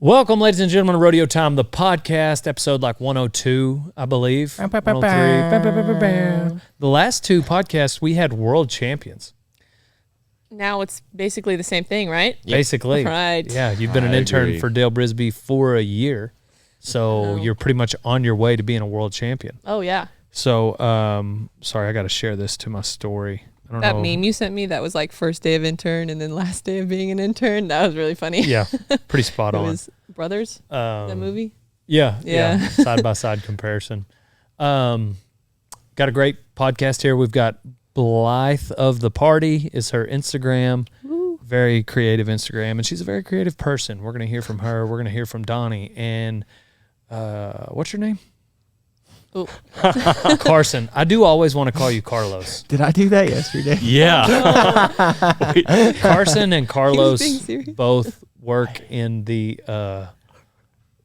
Welcome, ladies and gentlemen, to Rodeo Time, the podcast, episode like 102, I believe. 103. The last two podcasts, we had world champions. Now it's basically the same thing, right? Yep. Basically. Right. Yeah, you've been an intern for Dale Brisby for a year, so you're pretty much on your way to being a world champion. Oh, yeah. So, sorry, I got to share this to my story. I don't know. Meme you sent me, that was like first day of intern and then last day of being an intern. That was really funny. Yeah, pretty spot on. It was Brothers, that movie? Yeah. Side-by-side comparison. Got a great podcast here. We've got Blythe of the Party is her Instagram. Woo. Very creative Instagram, and she's a very creative person. We're going to hear from her. We're going to hear from Donnie. And what's your name? Oh. Carson. I do always want to call you Carlos. Did I do that yesterday? Yeah. Carson and Carlos both work in the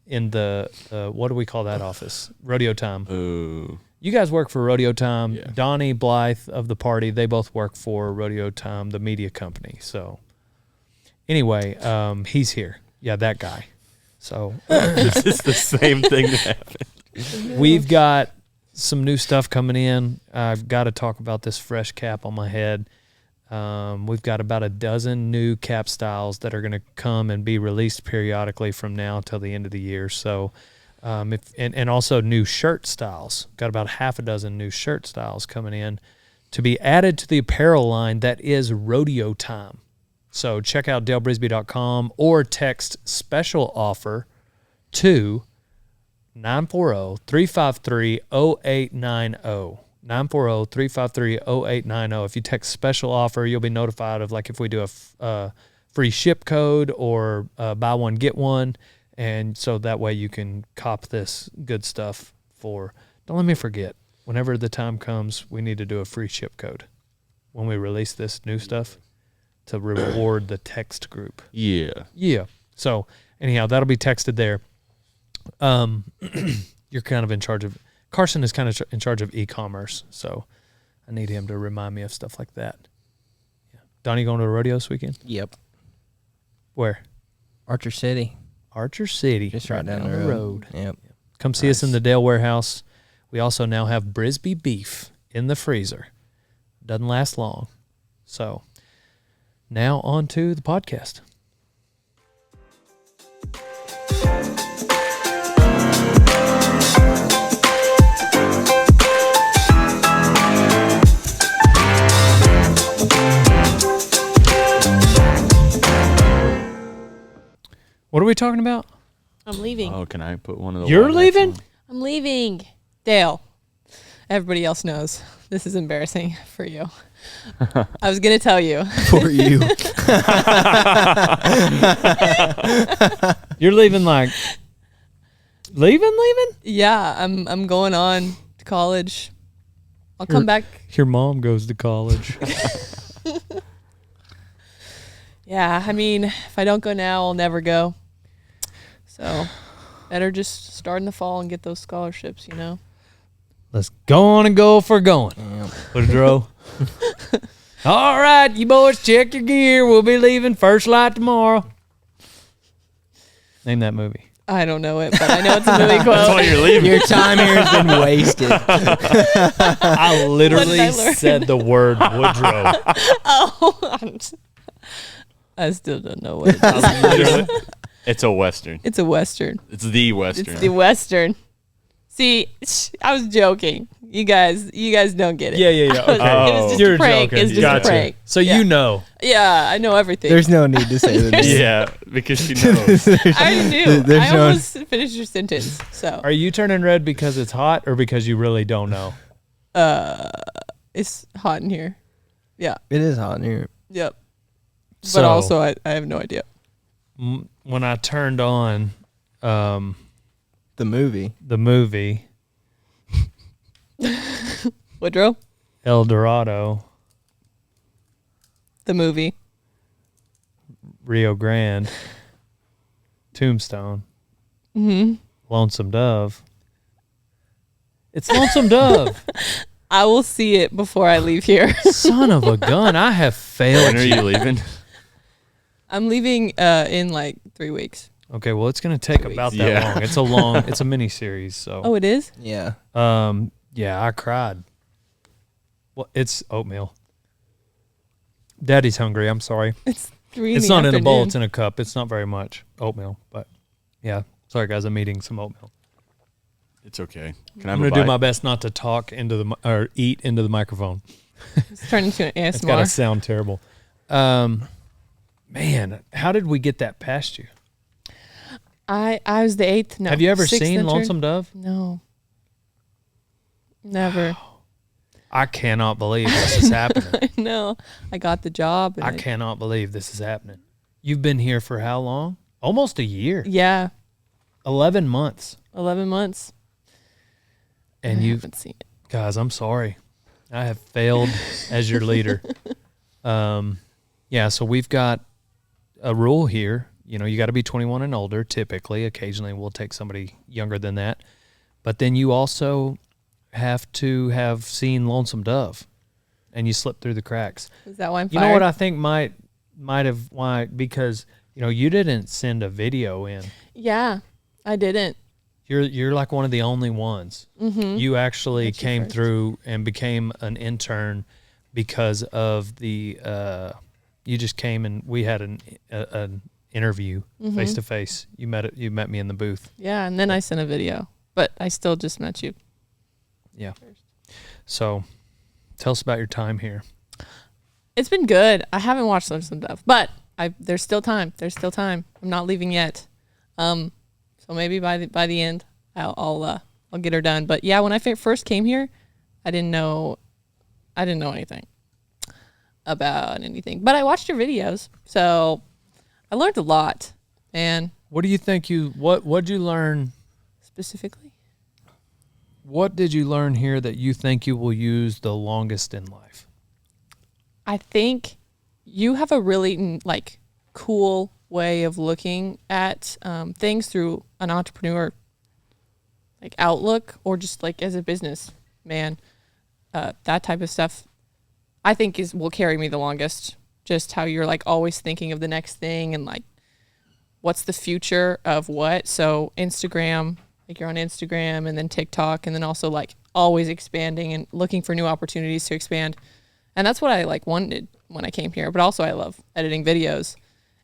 what do we call that office? Rodeo Time. Ooh. You guys work for Rodeo Time. Yeah. Donnie, Blythe of the Party, they both work for Rodeo Time, the media company. So anyway, he's here. Yeah, that guy. So This is the same thing that happened. we've got some new stuff coming in. I've got to talk about this fresh cap on my head. We've got about a dozen new cap styles that are going to come and be released periodically from now till the end of the year. So, and also new shirt styles. Got about half a dozen new shirt styles coming in to be added to the apparel line that is Rodeo Time. So check out DaleBrisby.com or text special offer to 940-353-0890. 940-353-0890. If you text special offer, you'll be notified of like if we do a free ship code or buy one, get one. And so that way you can cop this good stuff for, don't let me forget, whenever the time comes, we need to do a free ship code when we release this new stuff to reward the text group. Yeah. Yeah. So anyhow, that'll be texted there. You're kind of in charge of, Carson is kind of in charge of e-commerce, so I need him to remind me of stuff like that. Yeah. Donnie going to a rodeo this weekend? Yep. Where? Archer City. Archer City. Just right down the road. Yep. Come see us in the DaleWear house. We also now have Brisby beef in the freezer. Doesn't last long. So now on to the podcast. What are we talking about? I'm leaving. Oh, can I put one of the You're leaving? I'm leaving. Dale. Everybody else knows. This is embarrassing for you. I was going to tell you. For you. You're leaving like leaving? Yeah, I'm going on to college. I'll come back. Your mom goes to college. Yeah, I mean, if I don't go now, I'll never go. So better just start in the fall and get those scholarships, you know? Let's go on and go for going. Woodrow. All right, you boys, check your gear. We'll be leaving first light tomorrow. Name that movie. I don't know it, but I know it's a movie quote. That's why you're leaving. Your time here has been wasted. I literally What did I learn? said the word Woodrow. Oh, I still don't know what it is. It's a Western. It's a Western. It's the Western. It's the Western. See, I was joking. You guys don't get it. Yeah. It was just You're a prank. joking. It's just Gotcha. a prank. So Yeah. you know. Yeah, I know everything. There's no need to say that. Yeah, because she knows. I already knew. There's I no- almost finished your sentence. So Are you turning red because it's hot or because you really don't know? it's hot in here. Yeah. It is hot in here. Yep. But So, also, I have no idea. when I turned on The movie. the movie Woodrow, El Dorado, the movie. Rio Grande, Tombstone, Lonesome Dove. It's Lonesome Dove. I will see it before I leave here. Son of a gun. I have failed When are you leaving? I'm leaving in like 3 weeks. Okay, well, it's going to take about that Yeah. long. It's a mini series. So, Oh, it is? Yeah. yeah, I cried. Well, it's oatmeal. Daddy's hungry. I'm sorry. It's 3 It's in the not in a bowl. afternoon. It's in a cup. It's not very much oatmeal, but yeah. Sorry, guys. I'm eating some oatmeal. It's okay. Can I I'm have a going to do bite? my best not to talk or eat into the microphone. It's turned into an It's got to ASMR. sound terrible. Man, how did we get that past you? I was the 8th. No. Have you ever 6th seen intern. Lonesome Dove? No. Never. I cannot believe this is happening. I know. I got the job. And I cannot believe this is happening. You've been here for how long? Almost a year. Yeah. 11 months. 11 months. And I you haven't seen it. guys, I'm sorry. I have failed as your leader. Yeah, so we've got a rule here. You know, you got to be 21 and older, typically. Occasionally we'll take somebody younger than that. But then you also have to have seen Lonesome Dove, and you slip through the cracks. Is that why I'm You fired? know what I think might have why, because you know you didn't send a video in. Yeah, I didn't. You're like one of the only ones. Mm-hmm. You actually That's you came first. through and became an intern because of the. You just came and we had an interview Mm-hmm. face to face. You met me in the booth. Yeah, and then I sent a video, but I still just met you. Yeah. So, tell us about your time here. It's been good. I haven't watched some stuff, but there's still time. There's still time. I'm not leaving yet. So maybe by the end, I'll get her done. But yeah, when I first came here, I didn't know anything about anything. But I watched your videos, so I learned a lot. And What do you think what'd you learn? specifically, What did you learn here that you think you will use the longest in life? I think you have a really cool way of looking at things through an entrepreneur outlook, or just as a business man. That type of stuff I think will carry me the longest. Just how you're always thinking of the next thing and what's the future of what. So Instagram, you're on Instagram, and then TikTok, and then also always expanding and looking for new opportunities to expand. And that's what I wanted when I came here. But also I love editing videos.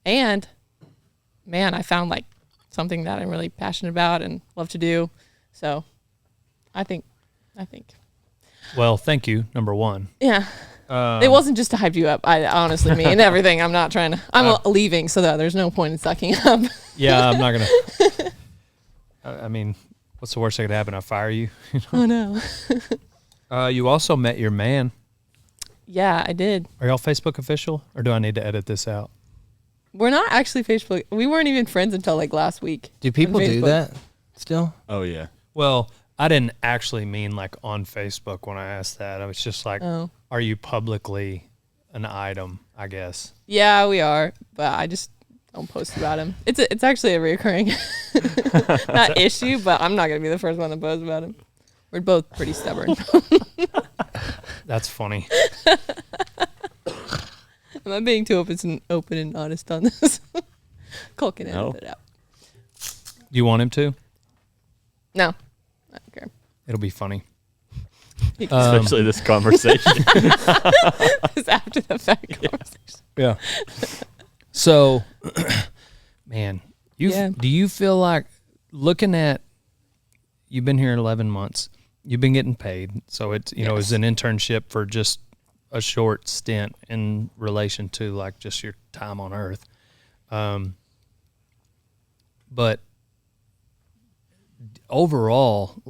And man, I found something that I'm really passionate about and love to do. So I think Well, thank you, number one. yeah. It wasn't just to hype you up. I honestly mean everything. I'm not trying to. I'm leaving, so that there's no point in sucking up. Yeah, I'm not gonna. I mean, what's the worst that could happen? I fire you. Oh no. You also met your man. Yeah, I did. Are y'all Facebook official, or do I need to edit this out? We're not actually Facebook. We weren't even friends until last week. Do people on do Facebook. that still? Oh yeah. Well, I didn't actually mean on Facebook when I asked that. I was just Oh. are you publicly an item? I guess. Yeah, we are, but I just don't post about him. It's actually a recurring not issue, but I'm not gonna be the first one to post about him. We're both pretty stubborn. That's funny. Am I being too open and honest on this? Cole can No. edit it out. Do you want him to? No, I don't care. It'll be funny. Especially this conversation. It's after the fact conversation. Yeah. So, man, Yeah. do you feel like looking at? You've been here 11 months. You've been getting paid, so it's it's an internship for just a short stint in relation to just your time on Earth. But overall,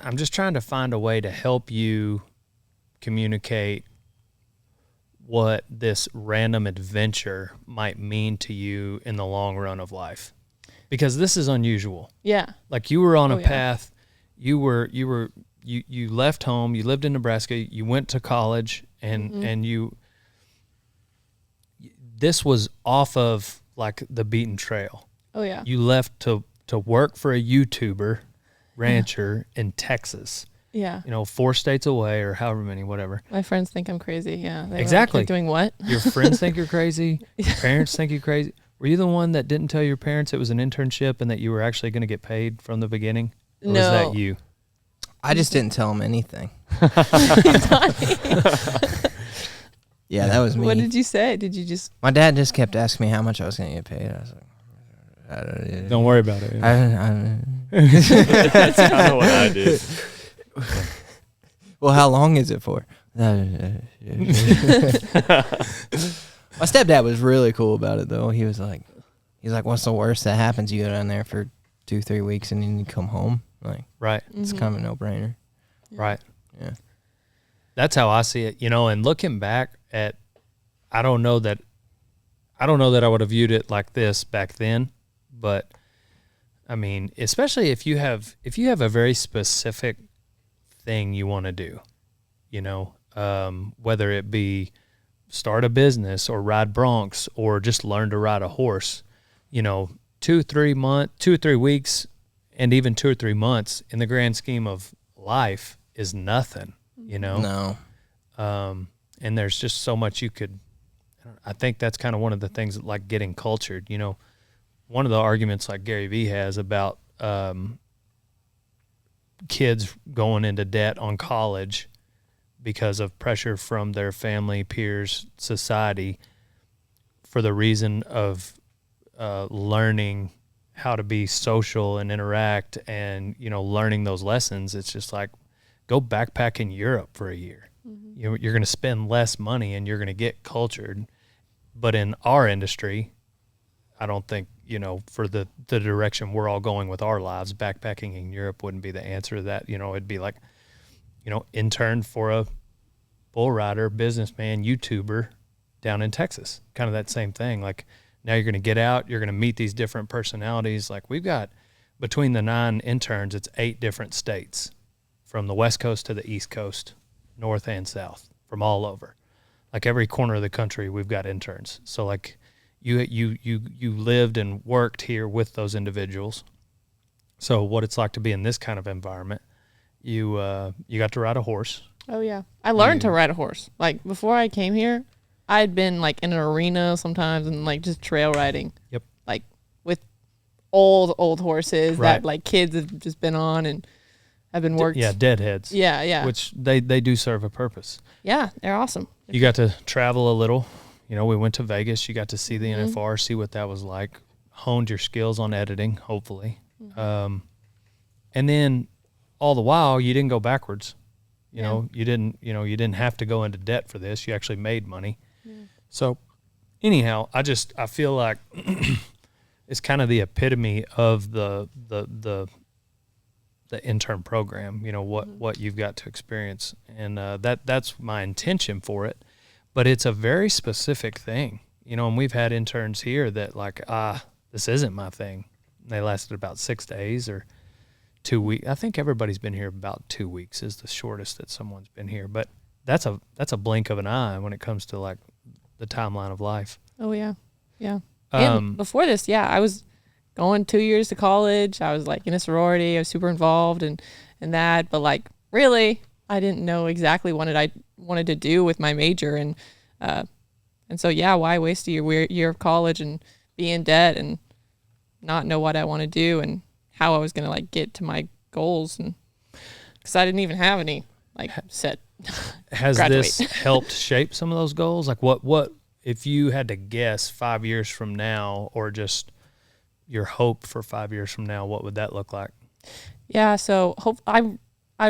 I'm just trying to find a way to help you communicate what this random adventure might mean to you in the long run of life, because this is unusual. Yeah. You were on a Oh, yeah. path. You left home. You lived in Nebraska. You went to college, and Mm-hmm. This was off of the beaten trail. Oh yeah. You left to work for a YouTuber rancher in Texas. Yeah. 4 states away, or however many, whatever. My friends think I'm crazy. Yeah. They were Exactly. You're doing what? Your friends think you're crazy. Your parents think you're crazy. Were you the one that didn't tell your parents it was an internship and that you were actually going to get paid from the beginning? Or No. was that you? I just didn't tell him anything. Yeah, that was me. What did you say? Did you just? My dad just kept asking me how much I was going to get paid. I was like, Don't worry about it. That's kind of what I did. Well, how long is it for? My stepdad was really cool about it, though. He's like, what's the worst that happens? You go down there for 2-3 weeks and then you come home. Like, Right. it's kind of a no-brainer. Right. Yeah. That's how I see it, and looking back at, I don't know that I would have viewed it like this back then, but I mean, especially if you have a very specific thing you want to do, whether it be start a business or ride broncs or just learn to ride a horse, 2 or 3 weeks and even 2 or 3 months in the grand scheme of life is nothing, No. and there's just so much you could. I think that's kind of one of the things that, like, getting cultured. One of the arguments like Gary Vee has about kids going into debt on college because of pressure from their family, peers, society, for the reason of learning how to be social and interact and, learning those lessons. It's just like, go backpack in Europe for a year. You're going to spend less money and you're going to get cultured. But in our industry, I don't think, for the direction we're all going with our lives, backpacking in Europe wouldn't be the answer to that. It'd be like, intern for a bull rider, businessman, YouTuber down in Texas. Kind of that same thing. Like, now you're going to get out, you're going to meet these different personalities. Like, we've got, between the 9 interns, it's 8 different states, from the West Coast to the East Coast, North and South, from all over. Like, every corner of the country, we've got interns. So, like, you lived and worked here with those individuals. So what it's like to be in this kind of environment, you got to ride a horse. Oh yeah, I learned to ride a horse. Like, before I came here, I'd been like in an arena sometimes and like just trail riding. Yep. Like with old horses Right. that like kids have just been on and have been worked. Yeah, deadheads. Yeah. Which they do serve a purpose. Yeah, they're awesome. You got to travel a little. We went to Vegas. You got to see the NFR, see what that was like. Honed your skills on editing, hopefully. And then all the while, you didn't go backwards. You didn't have to go into debt for this. You actually made money. Yeah. So anyhow, I feel like it's kind of the epitome of the intern program, what you've got to experience. And that's my intention for it. But it's a very specific thing, and we've had interns here that like, this isn't my thing. They lasted about 6 days or 2 weeks. I think everybody's been here about 2 weeks is the shortest that someone's been here. But that's a blink of an eye when it comes to like the timeline of life. Oh yeah. Yeah. And before this, I was going 2 years to college. I was like in a sorority. I was super involved in that. But like, really, I didn't know exactly what I wanted to do with my major. And so, why waste a year of college and be in debt and not know what I want to do and how I was going to like get to my goals. And because I didn't even have any like set. Has graduate. this helped shape some of those goals? Like what, if you had to guess 5 years from now, or just your hope for 5 years from now, what would that look like? Yeah. So I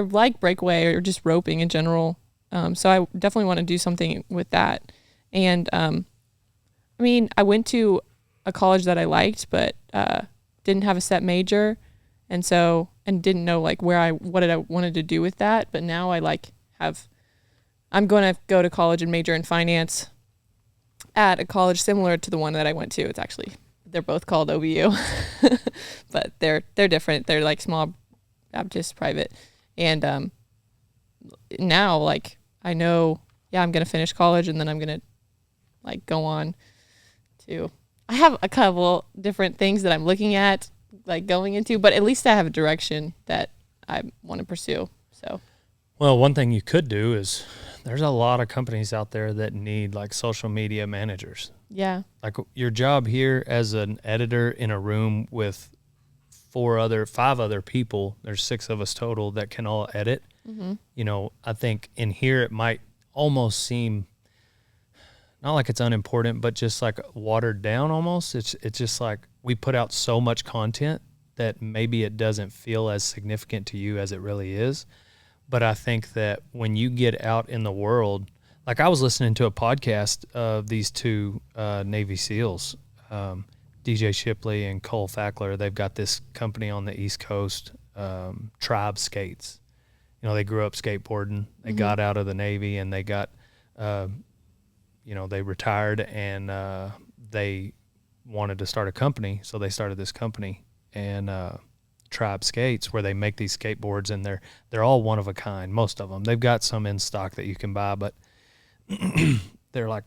like breakaway or just roping in general. So I definitely want to do something with that. And, I mean, I went to a college that I liked, but, didn't have a set major. And didn't know like what I wanted to do with that. But now I I'm going to go to college and major in finance at a college similar to the one that I went to. They're both called OBU, but they're different. They're like small Baptist private. And, now like I know, I'm going to finish college and then I'm going to like go on to, I have a couple different things that I'm looking at like going into, but at least I have a direction that I want to pursue. So Well, one thing you could do is there's a lot of companies out there that need like social media managers. Yeah. Like your job here as an editor in a room with 5 other people, there's 6 of us total that can all edit. Mm-hmm. You know, I think in here it might almost seem not like it's unimportant, but just like watered down almost. It's just like we put out so much content that maybe it doesn't feel as significant to you as it really is. But I think that when you get out in the world, like I was listening to a podcast of these 2 Navy SEALs, DJ Shipley and Cole Fackler. They've got this company on the East Coast, Tribe Skates. You know, they grew up skateboarding. They got out of the Navy and they got, they retired and they wanted to start a company. So they started this company and Tribe Skates, where they make these skateboards, and they're all one of a kind. Most of them, they've got some in stock that you can buy, but they're like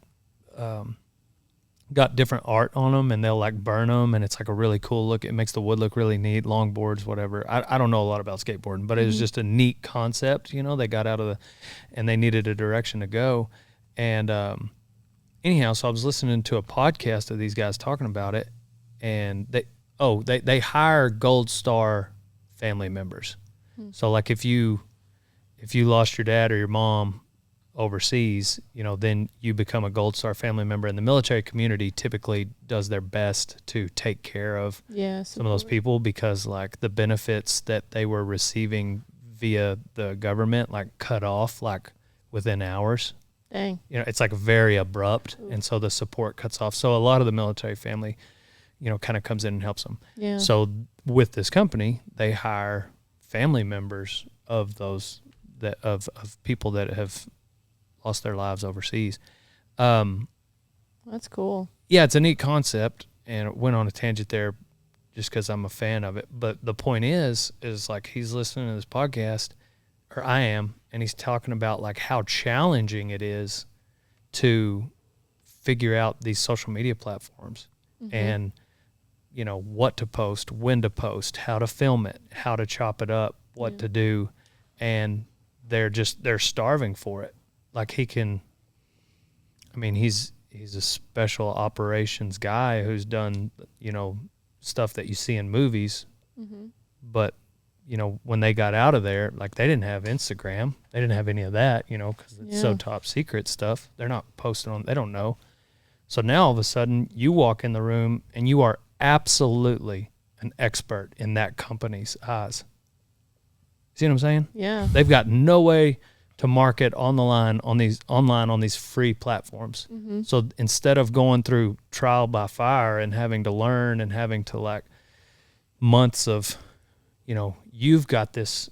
got different art on them, and they'll like burn them, and it's like a really cool look. It makes the wood look really neat. Longboards, whatever. I don't know a lot about skateboarding, but it was just a neat concept. You know, they got out of and they needed a direction to go, and anyhow, so I was listening to a podcast of these guys talking about it, and they hire Gold Star family members. So like if you lost your dad or your mom overseas, you know, then you become a Gold Star family member, and the military community typically does their best to take care of some of those people, because like the benefits that they were receiving via the government like cut off like within hours. Dang. You know, it's like very abrupt. Ooh. And so the support cuts off. So a lot of the military family, you know, kind of comes in and helps them. Yeah. So with this company, they hire family members of those of people that have lost their lives overseas. That's cool. Yeah, it's a neat concept, and it went on a tangent there just because I'm a fan of it. But the point is like he's listening to this podcast, or I am, and he's talking about like how challenging it is to figure out these social media platforms and, you know, what to post, when to post, how to film it, how to chop it up, what to do. And they're starving for it. Like he's a special operations guy who's done, you know, stuff that you see in movies. But, you know, when they got out of there, like they didn't have Instagram. They didn't have any of that, you know, because it's so top secret stuff. They're not posting on, they don't know. So now all of a sudden you walk in the room and you are absolutely an expert in that company's eyes. See what I'm saying? Yeah. They've got no way to market online on these free platforms. So instead of going through trial by fire and having to learn and having to like months of, you know, you've got this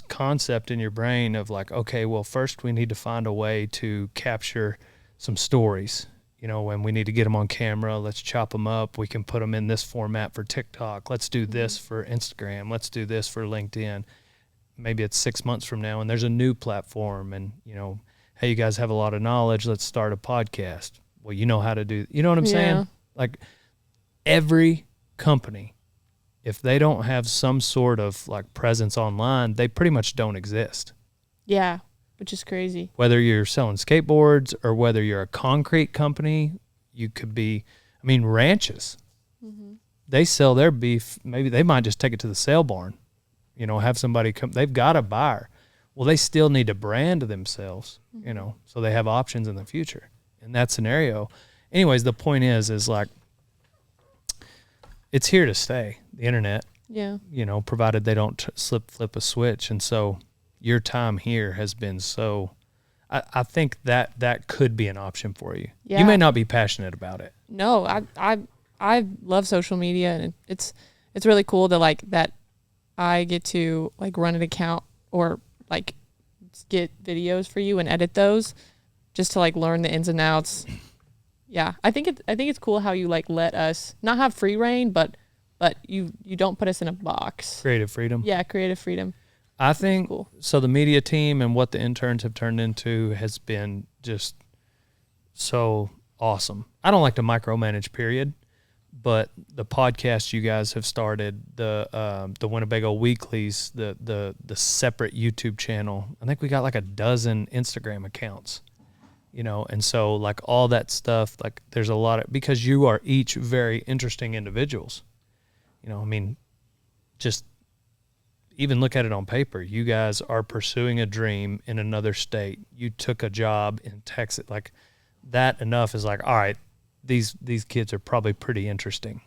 concept in your brain of like, okay, well, first we need to find a way to capture some stories, you know, and we need to get them on camera. Let's chop them up. We can put them in this format for TikTok. Let's do this for Instagram. Let's do this for LinkedIn. Maybe it's 6 months from now and there's a new platform, and, you know, hey, you guys have a lot of knowledge. Let's start a podcast. Well, you know how to do, you know what I'm saying? Like every company, if they don't have some sort of like presence online, they pretty much don't exist. Yeah, which is crazy. Whether you're selling skateboards or whether you're a concrete company, you could be, I mean, ranches. They sell their beef. Maybe they might just take it to the sale barn, you know, have somebody come, they've got a buyer. Well, they still need to brand themselves, you know, so they have options in the future in that scenario. Anyways, the point is like, it's here to stay, the internet. Yeah. You know, provided they don't flip a switch. And so your time here has been so, I think that could be an option for you. Yeah. You may not be passionate about it. No, I love social media, and it's really cool to like that I get to like run an account or like get videos for you and edit those just to like learn the ins and outs. Yeah, I think it's cool how you like let us not have free reign, but you don't put us in a box. Creative freedom. Yeah, creative freedom. I think cool. So the media team and what the interns have turned into has been just so awesome. I don't like to micromanage, period, but the podcast you guys have started, the Winnebago Weeklies, the separate YouTube channel. I think we got like a dozen Instagram accounts, you know, and so like all that stuff, like there's a lot of, because you are each very interesting individuals, you know, I mean, just even look at it on paper. You guys are pursuing a dream in another state. You took a job in Texas. Like that enough is like, all right, these kids are probably pretty interesting.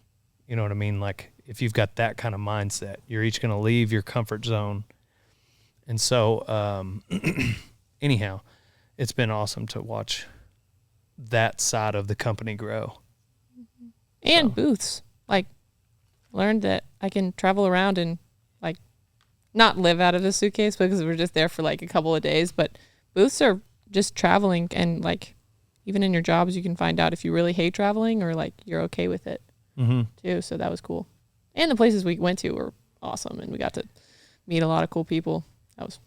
You know what I mean? Like if you've got that kind of mindset, you're each going to leave your comfort zone. And so, anyhow, it's been awesome to watch that side of the company grow. And booths. Like, learned that I can travel around and, like, not live out of a suitcase because we're just there for, like, a couple of days. But booths are just traveling, and, like, even in your jobs, you can find out if you really hate traveling or, like, you're okay with it, too. So that was cool. And the places we went to were awesome, and we got to meet a lot of cool people. That was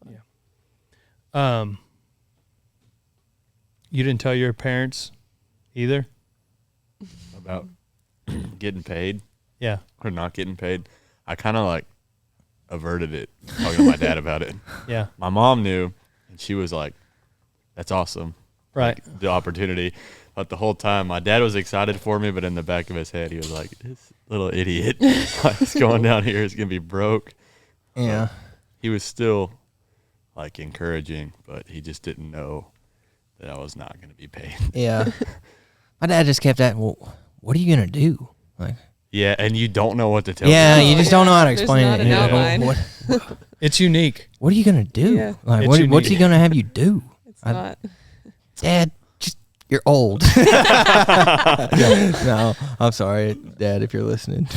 fun. Yeah. You didn't tell your parents either? About getting paid Yeah. or not getting paid. I kind of like averted it, talking to my dad about it. Yeah. My mom knew, and she was like, that's awesome. Right. Like, the opportunity. But the whole time, my dad was excited for me, but in the back of his head, he was like, this little idiot is going down here. He's going to be broke. Yeah. He was still like encouraging, but he just didn't know that I was not going to be paid. Yeah. My dad just kept at, well, what are you going to do? Like, Yeah, and you don't know what to tell yeah, them. you just don't know how to There's explain not it. an You're like, outline. what It's unique. are you going to do? Yeah. Like, It's what's he unique. going to have you do? It's not. Dad, just, you're old. No, I'm sorry, Dad, if you're listening.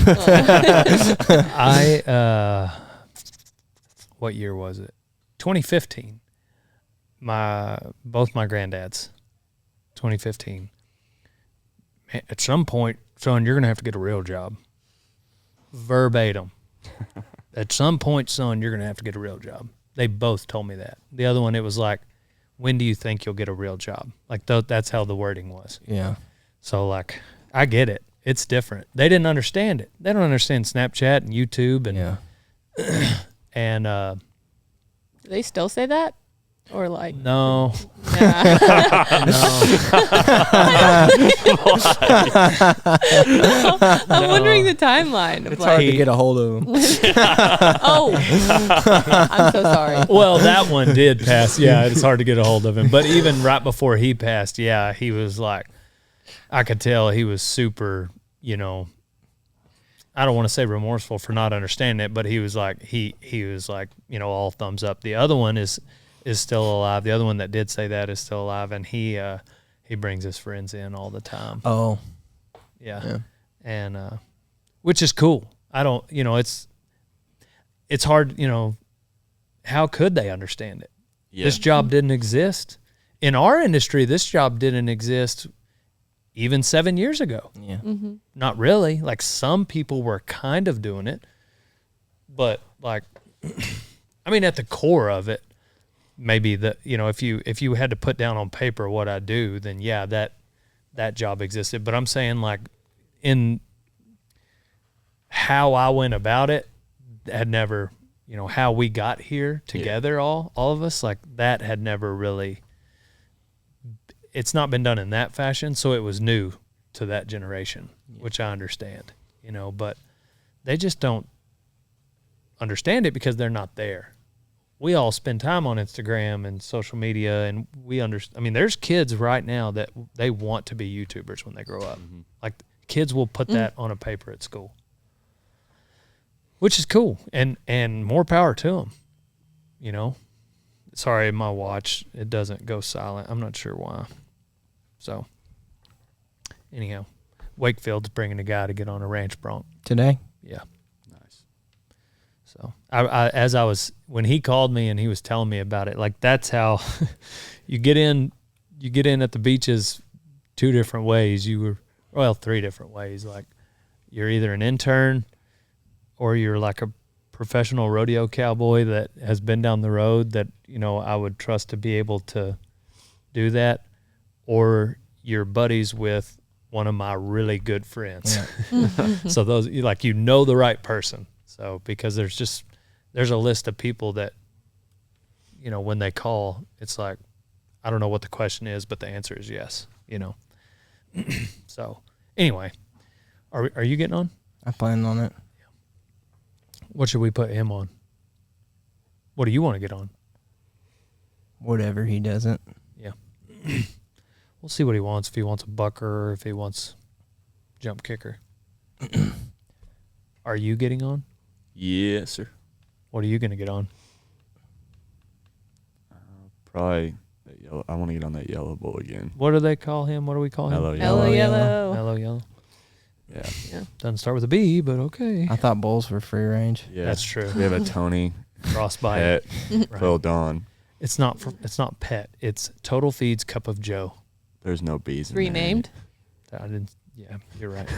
What year was it? 2015. Both my granddads. 2015. Man, at some point, son, you're gonna have to get a real job. Verbatim. At some point, son, you're gonna have to get a real job. They both told me that. The other one, it was like, when do you think you'll get a real job? Like that's how the wording was. Yeah. So like, I get it. It's different. They didn't understand it. They don't understand Snapchat and YouTube and Yeah. and Do they still say that? Or like, no. yeah. I'm wondering the timeline. Of It's hard like, to get a hold of him. oh, I'm so sorry. Well, that one did pass. Yeah, it's hard to get a hold of him. But even right before he passed, yeah, he was like, I could tell he was super, you know, I don't want to say remorseful for not understanding it, but he was like, he was like, you know, all thumbs up. The other one is still alive. The other one that did say that is still alive, and he brings his friends in all the time. Oh. Yeah. And which is cool. I don't, you know, it's hard, you know, how could they understand it? Yeah. This job didn't exist. In our industry, this job didn't exist even 7 years ago. Yeah. Not really. Like some people were kind of doing it, but like, I mean, at the core of it, maybe you know, if you had to put down on paper what I do, then yeah, that job existed. But I'm saying like in how I went about it, had never, you know, how we got here together, all of us, like that had never really, it's not been done in that fashion. So it was new to that generation, which I understand, you know, but they just don't understand it because they're not there. We all spend time on Instagram and social media, and we understand. I mean, there's kids right now that they want to be YouTubers when they grow up. Mm-hmm. Like kids will put that on a paper at school, which is cool, and more power to them. You know, sorry, my watch, it doesn't go silent. I'm not sure why. So, anyhow, Wakefield's bringing a guy to get on a ranch bronc. Today? Yeah. Nice. So when he called me and he was telling me about it, like that's how you get in at the beaches 2 different ways. Three different ways. Like you're either an intern or you're like a professional rodeo cowboy that has been down the road that, you know, I would trust to be able to do that, or you're buddies with one of my really good friends. Yeah. So those, like, you know the right person. So because there's a list of people that, you know, when they call, it's like, I don't know what the question is, but the answer is yes, you know. So anyway, are you getting on? I plan on it. What should we put him on? What do you want to get on? Whatever he doesn't. Yeah. We'll see what he wants. If he wants a bucker or if he wants jump kicker. Are you getting on? Yes, sir. What are you going to get on? Probably that yellow. I want to get on that yellow bull again. What do they call him? What do we call him? Hello, Hello, yellow. Mellow yellow. Yeah. Yeah. Doesn't start with a B, but okay. I thought bulls were free range. Yeah. That's true. We have a Tony, Frostbite. Pet, Right. Phil Dawn. It's not pet. It's Total Feeds Cup of Joe. There's no bees in there. Renamed. I didn't. Yeah, you're right.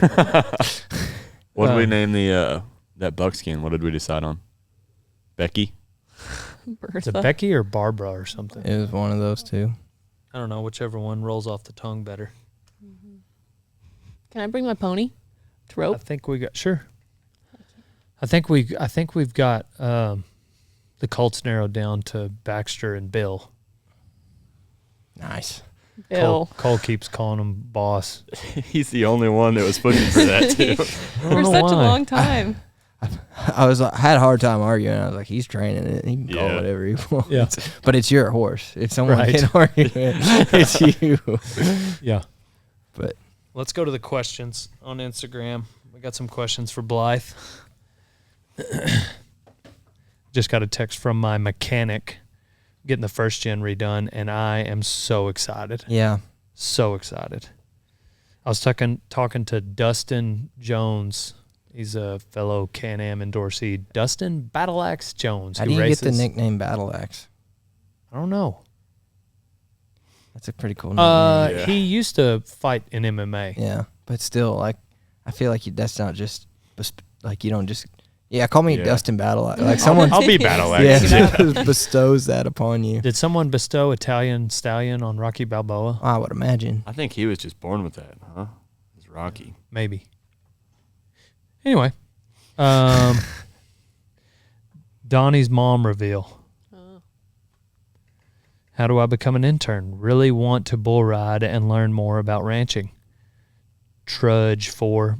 What did we name the that buckskin? What did we decide on? Becky? Is it Bertha. Becky or Barbara or something? It was one of those two. I don't know. Whichever one rolls off the tongue better. Can I bring my pony to I rope? think we got sure. I think we've got the Colts narrowed down to Baxter and Bill. Nice. Bill. Cole keeps calling him boss. He's the only one that was pushing for that too. For know such why. a long time. I had a hard time arguing. I was like, he's training it. He can call Yeah. whatever he wants. Yeah. But it's your horse. If someone Right. can argue it, it's you. Yeah. But Let's go to the questions on Instagram. We got some questions for Blythe. Just got a text from my mechanic getting the first gen redone, and I am so excited. yeah, So excited. I was talking to Dustin Jones. He's a fellow Can-Am endorsee. Dustin Battle Axe Jones. how who do you races, get the nickname Battle Axe? I don't know. That's a pretty cool name. Yeah. He used to fight in MMA. Yeah, but still, like, I feel like that's not just like you don't just. Yeah, call me Yeah. Dustin Battle Axe. Like someone, I'll be Battle Axe. yeah, just bestows that upon you. Did someone bestow Italian Stallion on Rocky Balboa? I would imagine. I think he was just born with that, huh? It's Rocky. Maybe. Anyway, Donnie's mom reveal. Oh. How do I become an intern? Really want to bull ride and learn more about ranching. Trudge 4.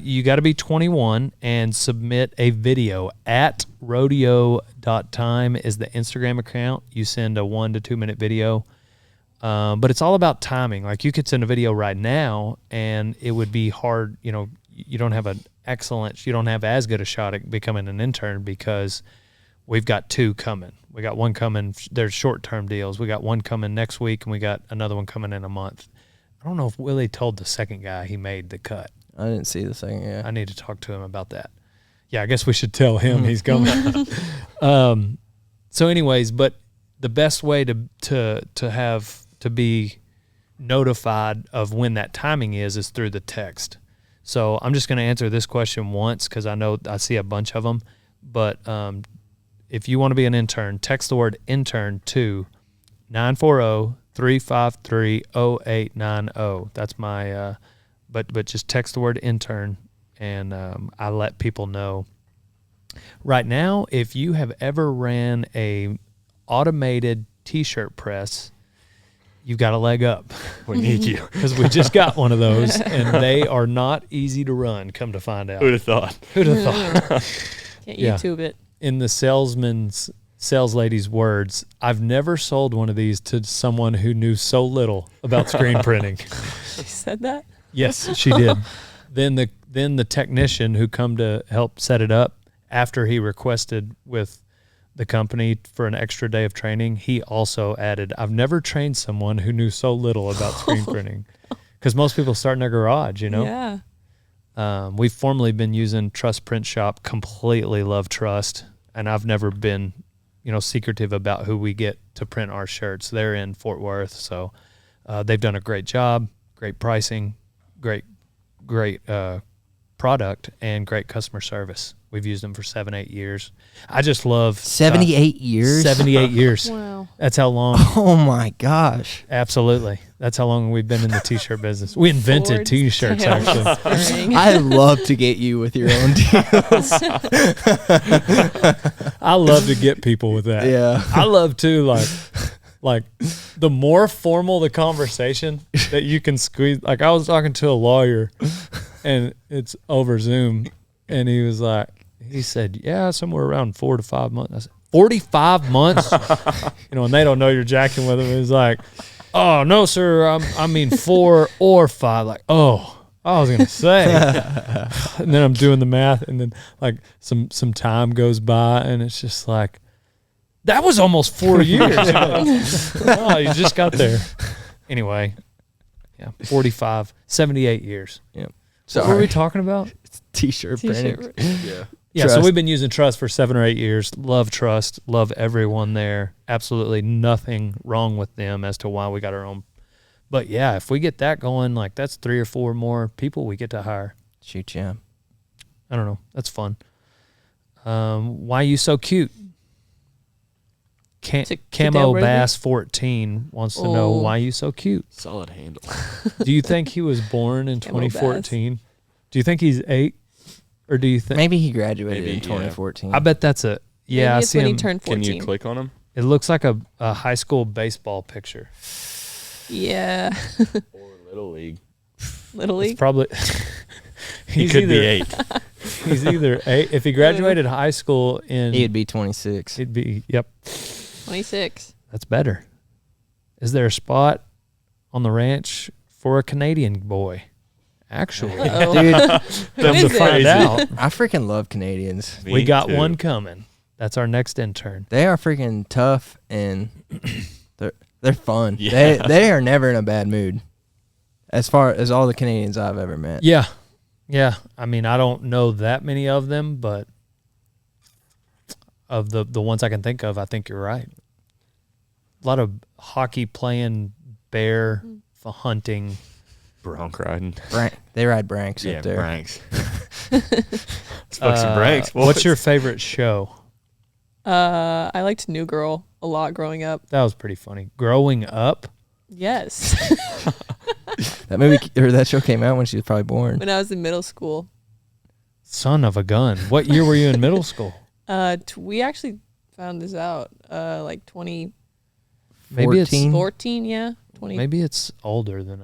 You got to be 21 and submit a video at rodeo.time is the Instagram account. You send a 1 to 2 minute video. But it's all about timing. Like, you could send a video right now and it would be hard. You know, you don't have as good a shot at becoming an intern because we've got 2 coming. We got one coming. There's short-term deals. We got one coming next week and we got another one coming in a month. I don't know if Willie told the second guy he made the cut. I didn't see the second. Yeah, I need to talk to him about that. Yeah, I guess we should tell him he's coming. So anyways, but the best way to be notified of when that timing is through the text. So I'm just going to answer this question once because I know I see a bunch of them. But if you want to be an intern, text the word intern to 940-353-0890. That's my but just text the word intern, and I let people know. Right now, if you have ever ran a automated T-shirt press, you've got a leg up. We need you. Because we just got one of those, and they are not easy to run, come to find out. Who'd have thought? Who'd have thought? Can't Yeah. YouTube it. In the sales lady's words, I've never sold one of these to someone who knew so little about screen printing. She said that? Yes, she did. Then the technician who come to help set it up, after he requested with the company for an extra day of training, he also added, I've never trained someone who knew so little about screen printing. Because most people start in their garage, you know? Yeah. We've formerly been using Trust Print Shop, completely love Trust, and I've never been, secretive about who we get to print our shirts. They're in Fort Worth, so they've done a great job, great pricing, great product and great customer service. We've used them for 7-8 years. I just love 78 years. 78 years. Wow. That's how long. Oh my gosh. Absolutely. That's how long we've been in the T-shirt business. We invented Ford T-shirts, tails actually. spring. I love to get you with your own deals. I love to get people with that. Yeah. I love too, like the more formal the conversation that you can squeeze. Like I was talking to a lawyer, and it's over Zoom, and he said, yeah, somewhere around 4 to 5 months. I said, 45 months? And they don't know you're jacking with them. He's like, oh, no, sir. I mean 4 or 5. Like, oh, I was going to say. And then I'm doing the math, and then like some time goes by, and it's just like, that was almost 4 years. Oh, you just got there. Anyway, yeah, 45, 78 years. Yep. What were we talking about? T-shirt printing. Yeah. Yeah, so Trust. we've been using Trust for 7 or 8 years. Love Trust. Love everyone there. Absolutely nothing wrong with them as to why we got our own. But yeah, if we get that going, like that's 3 or 4 more people we get to hire. Shoot, yeah. I don't know. That's fun. Why you so cute? To Camo Dale Brisby? Bass 14 wants to know Oh. why you so cute. Solid handle. Do you think he was born in Camo Bass. 2014? Do you think he's 8? Or do you think? Maybe he graduated Maybe, in 2014. I bet that's a. Yeah, I Maybe it's see when him. he turned 14. Can you click on him? It looks like a high school baseball picture. Yeah. Or Little League. Little It's League. probably. He could be 8. He's either 8. If he graduated high school in. He'd be 26. He'd be. Yep. 26. That's better. Is there a spot on the ranch for a Canadian boy? Actually, Uh-oh. Dude, come is to it? find out, I freaking love Canadians. we got too. one coming. That's our next intern. They are freaking tough and they're fun. Yeah. They are never in a bad mood. As far as all the Canadians I've ever met. Yeah. Yeah. I mean, I don't know that many of them, but of the ones I can think of, I think you're right. A lot of hockey playing, bear hunting. Bronc riding. They ride Branks Yeah, up there. Branks. Let's fuck some Branks. What's your favorite show? I liked New Girl a lot growing up. That was pretty funny. Growing up? Yes. That movie or that show came out when she was probably born. When I was in middle school. Son of a gun. What year were you in middle school? We actually found this out like 2014, Maybe it's 14? yeah. 20 maybe it's older than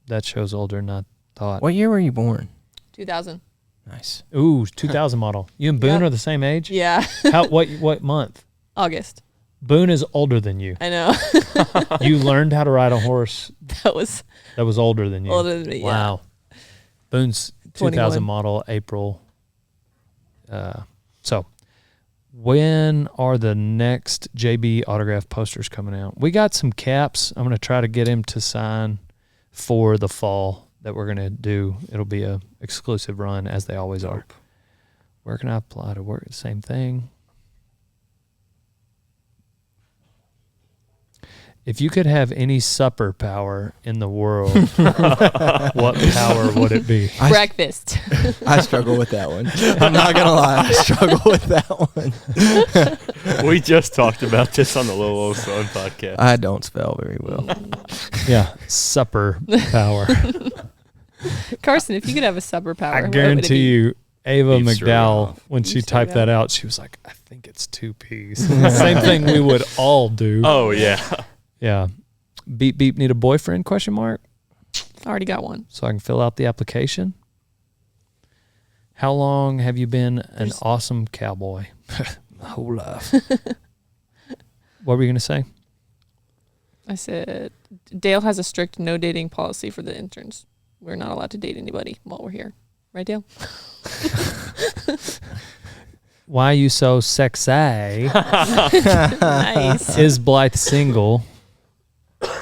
that show's older than I thought. What year were you born? 2000. Nice. Ooh, 2000 model. You and Boone Yep. are the same age? Yeah. What month? August. Boone is older than you. I know. You learned how to ride a horse That was that was older than you. older than me. Wow. Boone's 2000 21. model, April. So, when are the next JB autograph posters coming out? We got some caps. I'm going to try to get him to sign for the fall that we're going to do. It'll be a exclusive run, as they always are. Where can I apply to work? Same thing. If you could have any supper power in the world, what power would it be? Breakfast. I struggle with that one. I'm not gonna lie, I struggle with that one. We just talked about this on the Little Old Son podcast. I don't spell very well. Yeah, supper power. Carson, if you could have a supper power, I what would it guarantee be? you, Ava Beef McDowell, stroganoff. when she Beef typed that stroganoff. out, she was like, I think it's 2 P's. Same thing we would all do. Oh, yeah. Yeah. Beep, beep, need a boyfriend, question mark? I already got one. So I can fill out the application. How long have you been an awesome cowboy? My whole life. What were you going to say? I said, Dale has a strict no dating policy for the interns. We're not allowed to date anybody while we're here. Right, Dale? Why are you so sexy? Nice. Is Blythe single?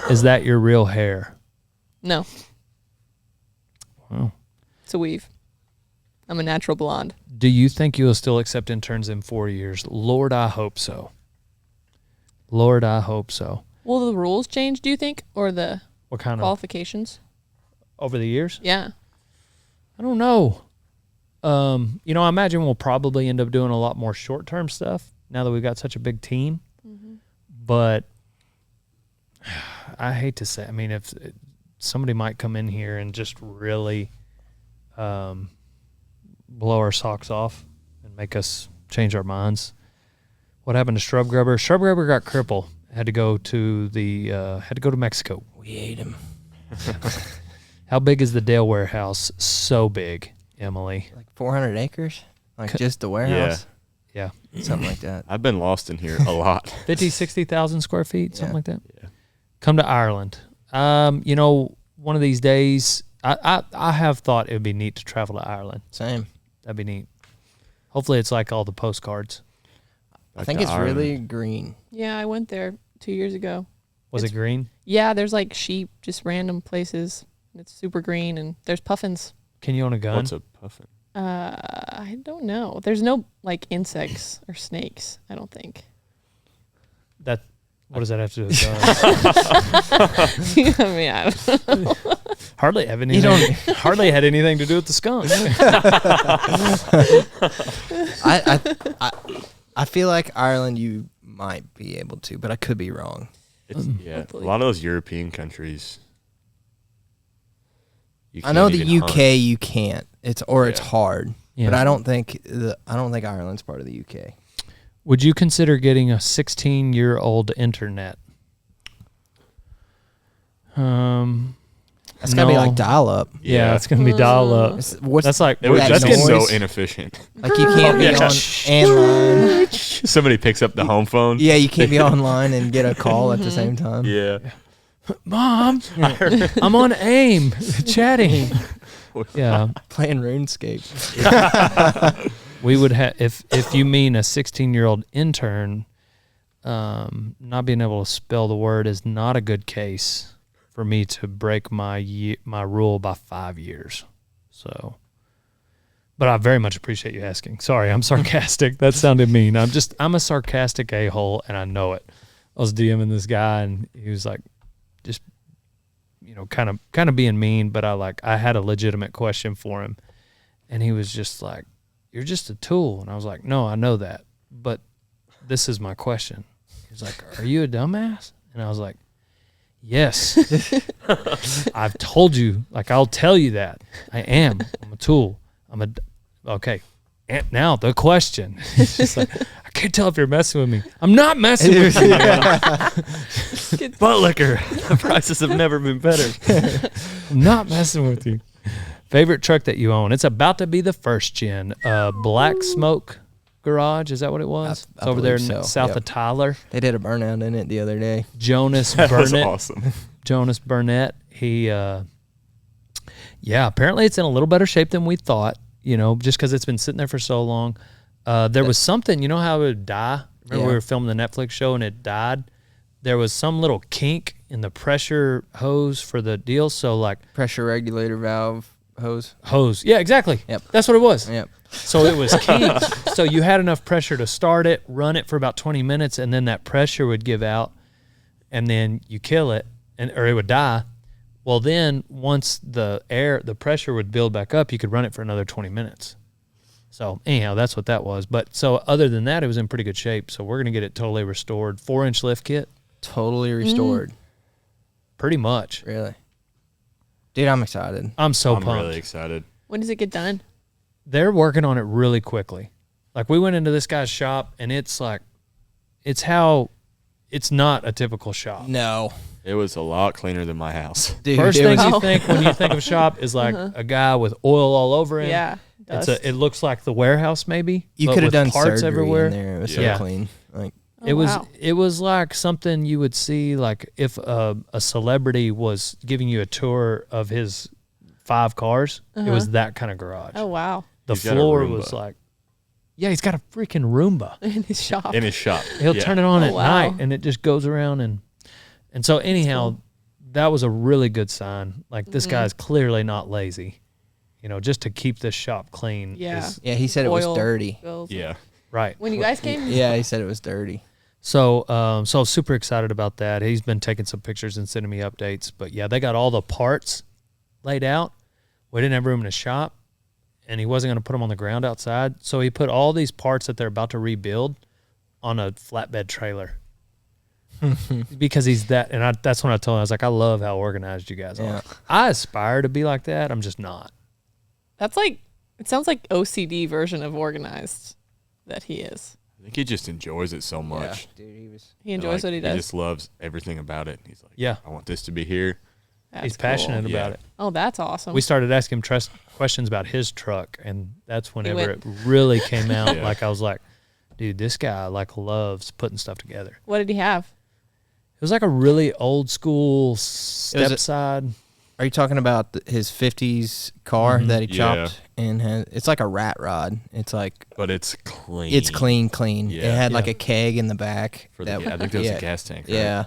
Is that your real hair? No, Wow. it's a weave. I'm a natural blonde. Do you think you'll still accept interns in 4 years? Lord, I hope so. Lord, I hope so. Will the rules change, do you think? Or the What kind of qualifications? over the years? Yeah. I don't know. You know, I imagine we'll probably end up doing a lot more short-term stuff now that we've got such a big team. Mm-hmm. But I hate to say, I mean, if somebody might come in here and just really blow our socks off and make us change our minds. What happened to Shrub Grubber? Shrub Grubber got crippled. Had to go to Mexico. We ate him. How big is the DaleWear house? So big, Emily. Like 400 acres? Like just the warehouse? Yeah. Something like that. I've been lost in here a lot. 50, 60,000 square feet, something like that. Yeah. Come to Ireland. You know, one of these days, I have thought it would be neat to travel to Ireland. Same. That'd be neat. Hopefully it's like all the postcards. I think it's really green. Yeah, I went there 2 years ago. Was it green? Yeah, there's like sheep, just random places. It's super green, and there's puffins. Can you own a gun? What's a puffin? I don't know. There's no like insects or snakes, I don't think. What does that have to do with guns? I mean, I don't know. Hardly have anything. Hardly had anything to do with the skunk. I feel like Ireland you might be able to, but I could be wrong. It's, yeah, Hopefully. a lot of those European countries. I know the UK you can't. It's hard. Yeah. But I don't think Ireland's part of the UK. Would you consider getting a 16-year-old internet? That's gotta be like dial up. Yeah, it's gonna be dial up. That's like It would that just be noise? so inefficient. Like you can't be on online. Somebody picks up the home phone. Yeah, you can't be online and get a call at the same time. Yeah. Mom, I'm on AIM chatting. Yeah, Playing RuneScape. we would have if you mean a 16-year-old intern, not being able to spell the word is not a good case for me to break my rule by 5 years. So, but I very much appreciate you asking. Sorry, I'm sarcastic. That sounded mean. I'm a sarcastic a-hole, and I know it. I was DMing this guy, and he was like, just, you know, kind of being mean, but I had a legitimate question for him, and he was just like, "You're just a tool," and I was like, "No, I know that, but this is my question." He's like, "Are you a dumbass?" And I was like, "Yes, I've told you. Like, I'll tell you that I am. I'm a tool. Okay." And now the question. It's just like, I can't tell if you're messing with me. I'm not messing with you. Butt liquor. The prices have never been better. I'm not messing with you. Favorite truck that you own? It's about to be the first gen. Black Smoke Garage. Is that what it was? It's over there south of Tyler. They did a burnout in it the other day. Jonas That was Burnett. awesome. Jonas Burnett. He, apparently it's in a little better shape than we thought. You know, just because it's been sitting there for so long. There was something, you know how it would die? Remember we were filming the Netflix show and it died? There was some little kink in the pressure hose for the deal. So like Pressure regulator valve hose. Yeah, exactly. Yep. That's what it was. Yep. So it was kinked. So you had enough pressure to start it, run it for about 20 minutes, and then that pressure would give out, and then you kill it, or it would die. Well, then once the pressure would build back up, you could run it for another 20 minutes. So anyhow, that's what that was. But so other than that, it was in pretty good shape. So we're going to get it totally restored. 4-inch lift kit. Totally restored. Pretty much. Really? Dude, I'm excited. I'm I'm pumped. really excited. When does it get done? They're working on it really quickly. Like we went into this guy's shop and it's like, it's not a typical shop. No. It was a lot cleaner than my house. Dude, First it thing was, you think when you think of shop is like a guy with oil all over him. Yeah. It looks like the warehouse maybe. you but could have with done parts surgery everywhere. in there. It was Yeah. so clean. Like It was like something you would see like if a celebrity was giving you a tour of his 5 cars. It was that kind of garage. Oh, wow. The He's got a floor Roomba. was like, yeah, he's got a freaking Roomba. In his shop. In his shop. He'll turn it on at wow. night and it just goes around and so anyhow, that was a really good sign. Like this guy's clearly not lazy, you know, just to keep this shop clean. Yeah. yeah, he said it was Oil dirty. spills. Yeah. Right. When you guys came? Yeah, he said it was dirty. So I was super excited about that. He's been taking some pictures and sending me updates. But yeah, they got all the parts laid out. We didn't have room in the shop, and he wasn't going to put them on the ground outside. So he put all these parts that they're about to rebuild on a flatbed trailer. Because he's that, and that's when I told him, I was like, I love how organized you guys are. I aspire to be like that. I'm just not. That's like, it sounds like OCD version of organized that he is. I think he just enjoys it so much. Yeah. Dude, he enjoys what he does. He just loves everything about it. He's like, yeah, I want this to be here. He's passionate about it. Oh, that's awesome. We started asking him questions about his truck, and that's whenever it really came out. Like, I was like, dude, this guy like loves putting stuff together. What did he have? It was like a really old school step side. Are you talking about his 50s car that he chopped? And it's like a rat rod. It's like, but it's clean. It's clean. Yeah. It had like a keg in the back. I think there was a gas tank. Right? Yeah,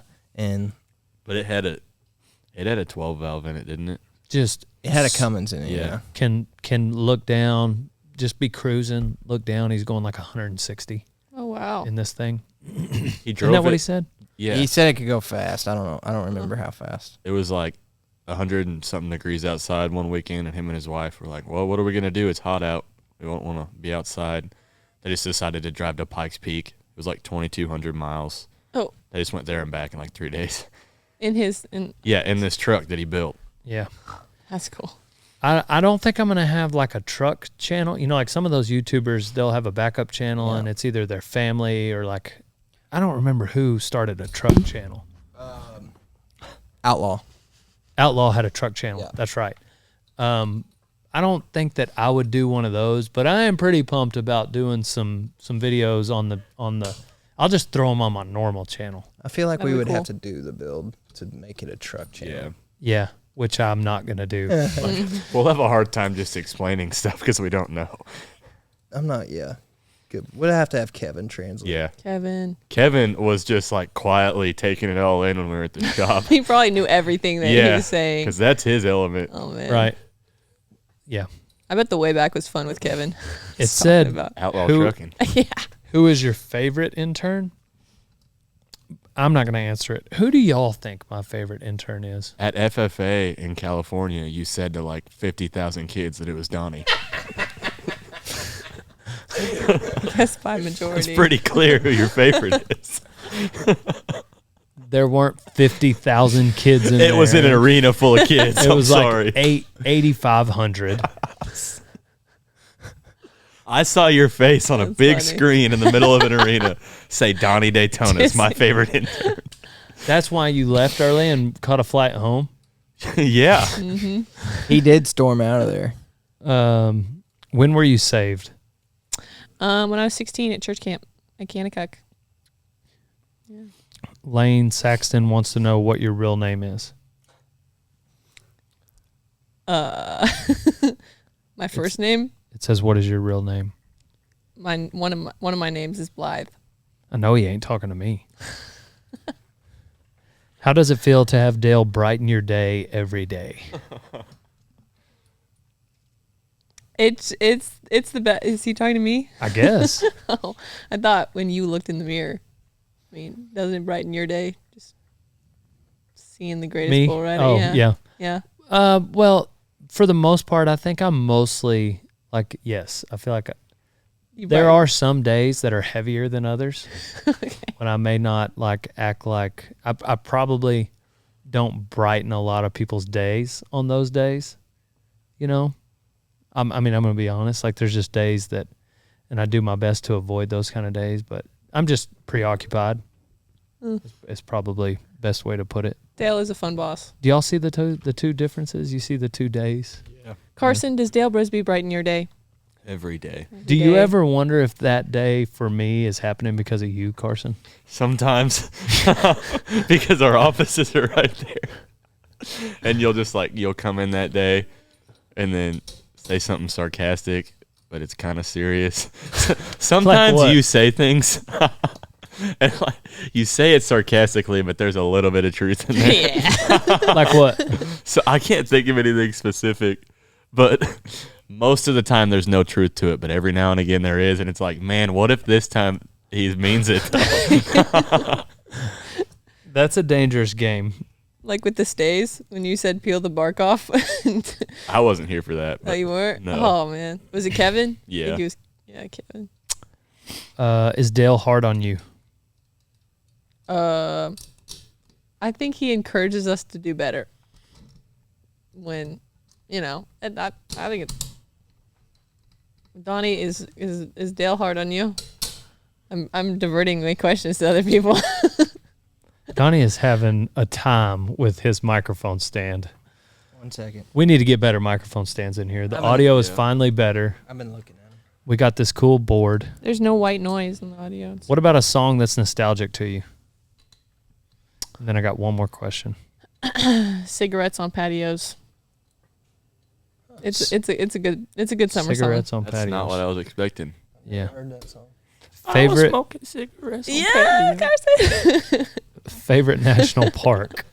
but it had a 12 valve in it, didn't it? It had a Cummins in it. Yeah. Can look down, just be cruising. Look down. He's going like 160. Oh wow! In this thing. He drove. Isn't that what he said? Yeah. He said it could go fast. I don't know. I don't remember how fast. It was like 100 and something degrees outside one weekend, and him and his wife were like, well, what are we going to do? It's hot out. We don't want to be outside. They just decided to drive to Pikes Peak. It was like 2,200 miles. Oh. They just went there and back in like 3 days. In this truck that he built. Yeah. That's cool. I don't think I'm going to have like a truck channel. You know, like some of those YouTubers, they'll have a backup channel and it's either their family or like, I don't remember who started a truck channel. Outlaw had a truck channel. Yeah. That's right. I don't think that I would do one of those, but I am pretty pumped about doing some videos on the. I'll just throw them on my normal channel. I feel like we would have to do the build to make it a truck channel. Yeah, which I'm not gonna do. We'll have a hard time just explaining stuff because we don't know. I'm not. Yeah. Good. We'd have to have Kevin translate. Yeah. Kevin was just like quietly taking it all in when we were at the shop. He probably knew everything that he was saying. Because that's his element. Oh, man. Right. Yeah. I bet the way back was fun with Kevin. It said Outlaw Trucking. Yeah. Who is your favorite intern? I'm not going to answer it. Who do y'all think my favorite intern is? At FFA in California, you said to like 50,000 kids that it was Donnie. Guess by majority. It's pretty clear who your favorite is. There weren't 50,000 kids in there. It was in an arena full of kids. It was like 8,500. I saw your face on a big screen in the middle of an arena say Donnie Daytona is my favorite intern. That's why you left early and caught a flight home? Yeah. Mm-hmm. He did storm out of there. When were you saved? When I was 16 at church camp at Kanakuk. Yeah. Lane Saxton wants to know what your real name is. My first name? It says, what is your real name? One of my names is Blythe. I know he ain't talking to me. How does it feel to have Dale brighten your day every day? It's the best. Is he talking to me? I guess. Oh, I thought when you looked in the mirror. I mean, doesn't it brighten your day? Just seeing the greatest bull rider. Oh, yeah. Yeah. Well, for the most part, I think I'm mostly like, yes, I feel like there are some days that are heavier than others. Okay. When I may not like act like I probably don't brighten a lot of people's days on those days. You know, I'm going to be honest. Like, there's just days that, and I do my best to avoid those kind of days, but I'm just preoccupied. It's probably best way to put it. Dale is a fun boss. Do y'all see the two differences? You see the 2 days? Yeah. Carson, does Dale Brisby brighten your day? Every day. Do you ever wonder if that day for me is happening because of you, Carson? Sometimes. Because our offices are right there. And you'll come in that day and then say something sarcastic, but it's kind of serious. Sometimes like you say things and you say it sarcastically, but there's a little bit of truth in there. Yeah. Like what? So I can't think of anything specific, but most of the time there's no truth to it, but every now and again there is, and it's like, man, what if this time he means it? That's a dangerous game. Like with the stays, when you said peel the bark off. I wasn't here for that. Oh, you weren't? No. Oh, man. Was it Kevin? Yeah. I think he was, yeah, Kevin. Is Dale hard on you? I think he encourages us to do better. When, and I think it's... Donnie, is Dale hard on you? I'm diverting my questions to other people. Donnie is having a time with his microphone stand. 1 second. We need to get better microphone stands in here. The I'm audio is yeah. finally better. I've been looking at him. We got this cool board. There's no white noise in the audio. What about a song that's nostalgic to you? And then I got one more question. Cigarettes on patios. It's a good summer Cigarettes song. on That's patios. not what I was expecting. Yeah. Heard that song. Favorite Smoking cigarettes. Yeah, Carson. favorite national park.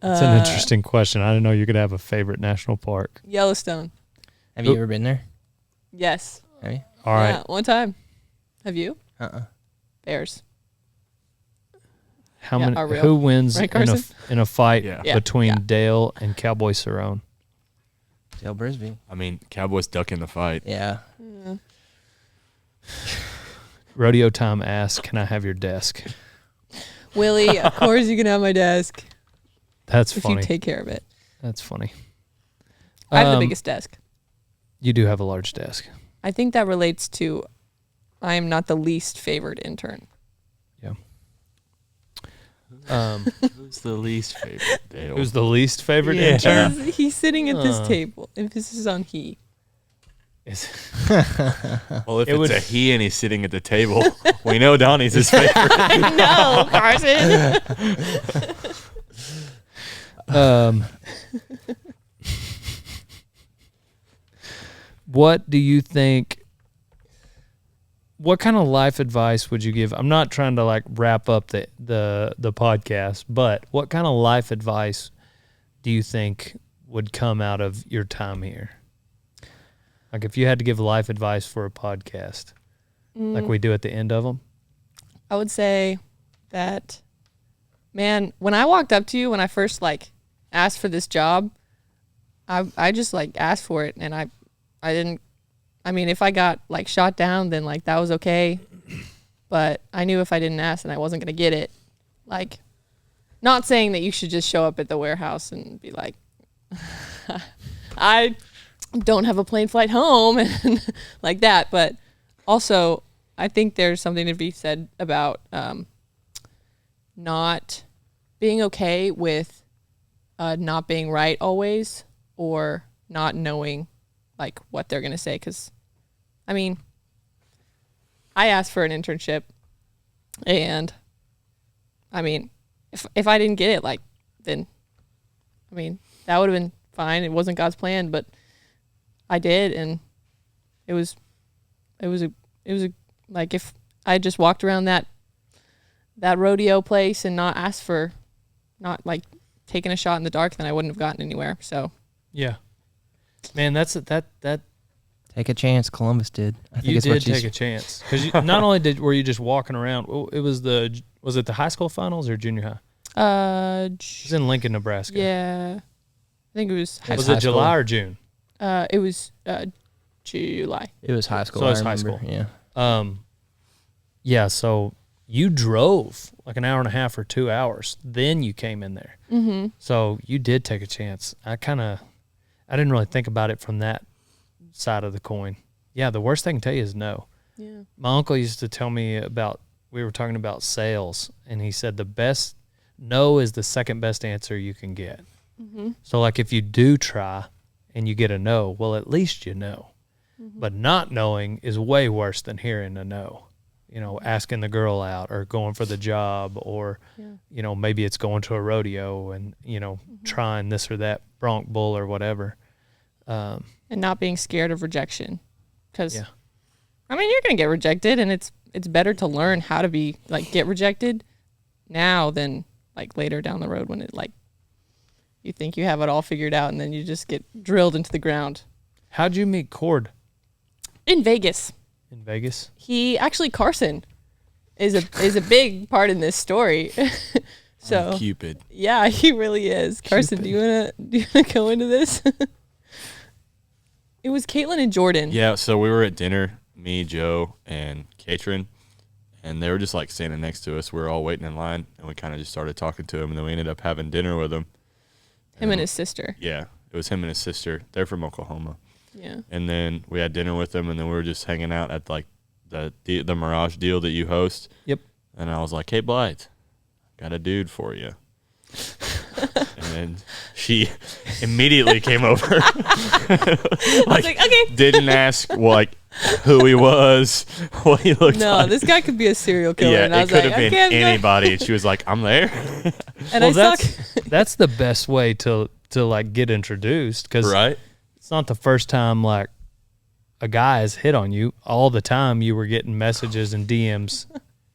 That's an interesting question. I didn't know you could have a favorite national park. Yellowstone. Have you ever been there? Yes. Have you? All right. Yeah, one time. Have you? Bears. How Yeah, many? are real. Who wins Right, in Carson? a fight Yeah. Yeah, between yeah. Dale and Cowboy Cerrone? Dale Brisby. I mean, Cowboys ducking the fight. Yeah. Rodeo Time asks, "Can I have your desk?" Willie, of course you can have my desk That's if funny. you take care of it. That's funny. I have the biggest desk. You do have a large desk. I think that relates to I am not the least favored intern. Who's the least favorite, Dale? Who's the least favorite Yeah. intern? He's sitting at this table. Emphasis on he. Well, if It it's would- a he and he's sitting at the table, we know Donnie's his favorite. No, Carson. What do you think? What kind of life advice would you give? I'm not trying to like wrap up the podcast, but what kind of life advice do you think would come out of your time here? Like if you had to give life advice for a podcast, like we do at the end of them. I would say that, man, when I walked up to you, when I first like asked for this job, I just like asked for it, and I didn't. I mean, if I got like shot down, then like that was okay. But I knew if I didn't ask, then I wasn't gonna get it. Like, not saying that you should just show up at the warehouse and be like, I don't have a plane flight home and like that. But also, I think there's something to be said about not being okay with not being right always, or not knowing like what they're gonna say. Because I mean, I asked for an internship, and I mean, if I didn't get it, like, then I mean, that would have been fine. It wasn't God's plan, but I did, and it was a like, if I just walked around that rodeo place and not asked for, not like taking a shot in the dark, then I wouldn't have gotten anywhere. So Yeah, man, that Take a chance. Columbus did. I think you it's did what take a chance because not only were you just walking around. It was it the high school finals or junior high? It was in Lincoln, Nebraska. yeah, I think it was high Was school. it July or June? It was July. It was high school. So it's I high remember. school. Yeah. Yeah. So you drove like an hour and a half or 2 hours. Then you came in there. Mm-hmm. So you did take a chance. I didn't really think about it from that side of the coin. Yeah, the worst thing I can tell you is no. Yeah. My uncle used to tell me we were talking about sales, and he said the best no is the second best answer you can get. Mm-hmm. So like if you do try and you get a no, well, at least you know. Mm-hmm. But not knowing is way worse than hearing a no. You know, asking the girl out or going for the job, or, you know, maybe it's going to a rodeo and, you know, trying this or that bronc bull or whatever. And not being scared of rejection, because Yeah. I mean, you're gonna get rejected, and it's better to learn how to be like get rejected now than like later down the road when it like you think you have it all figured out and then you just get drilled into the ground. How'd you meet Cord? In Vegas. In Vegas? Carson is a big part in this story. So Cupid. yeah, he really is. Carson, do you wanna go into this? It was Caitlin and Jordan. Yeah, so we were at dinner, me, Joe, and Katrin, and they were just like standing next to us. We were all waiting in line, and we kind of just started talking to him, and then we ended up having dinner with him. Him and his sister. Yeah, it was him and his sister. They're from Oklahoma. Yeah. And then we had dinner with them, and then we were just hanging out at like the Mirage deal that you host. Yep. And I was like, "Hey, Blythe, got a dude for you." And then she immediately came over. I was like, okay. Didn't ask like who he was, what he looked like. No, this guy could be a serial killer. Yeah, and I it was could like, have been okay, anybody. And she was like, "I'm there." And Well, I saw that's the best way to like get introduced, because Right? it's not the first time like a guy has hit on you. All the time you were getting messages and DMs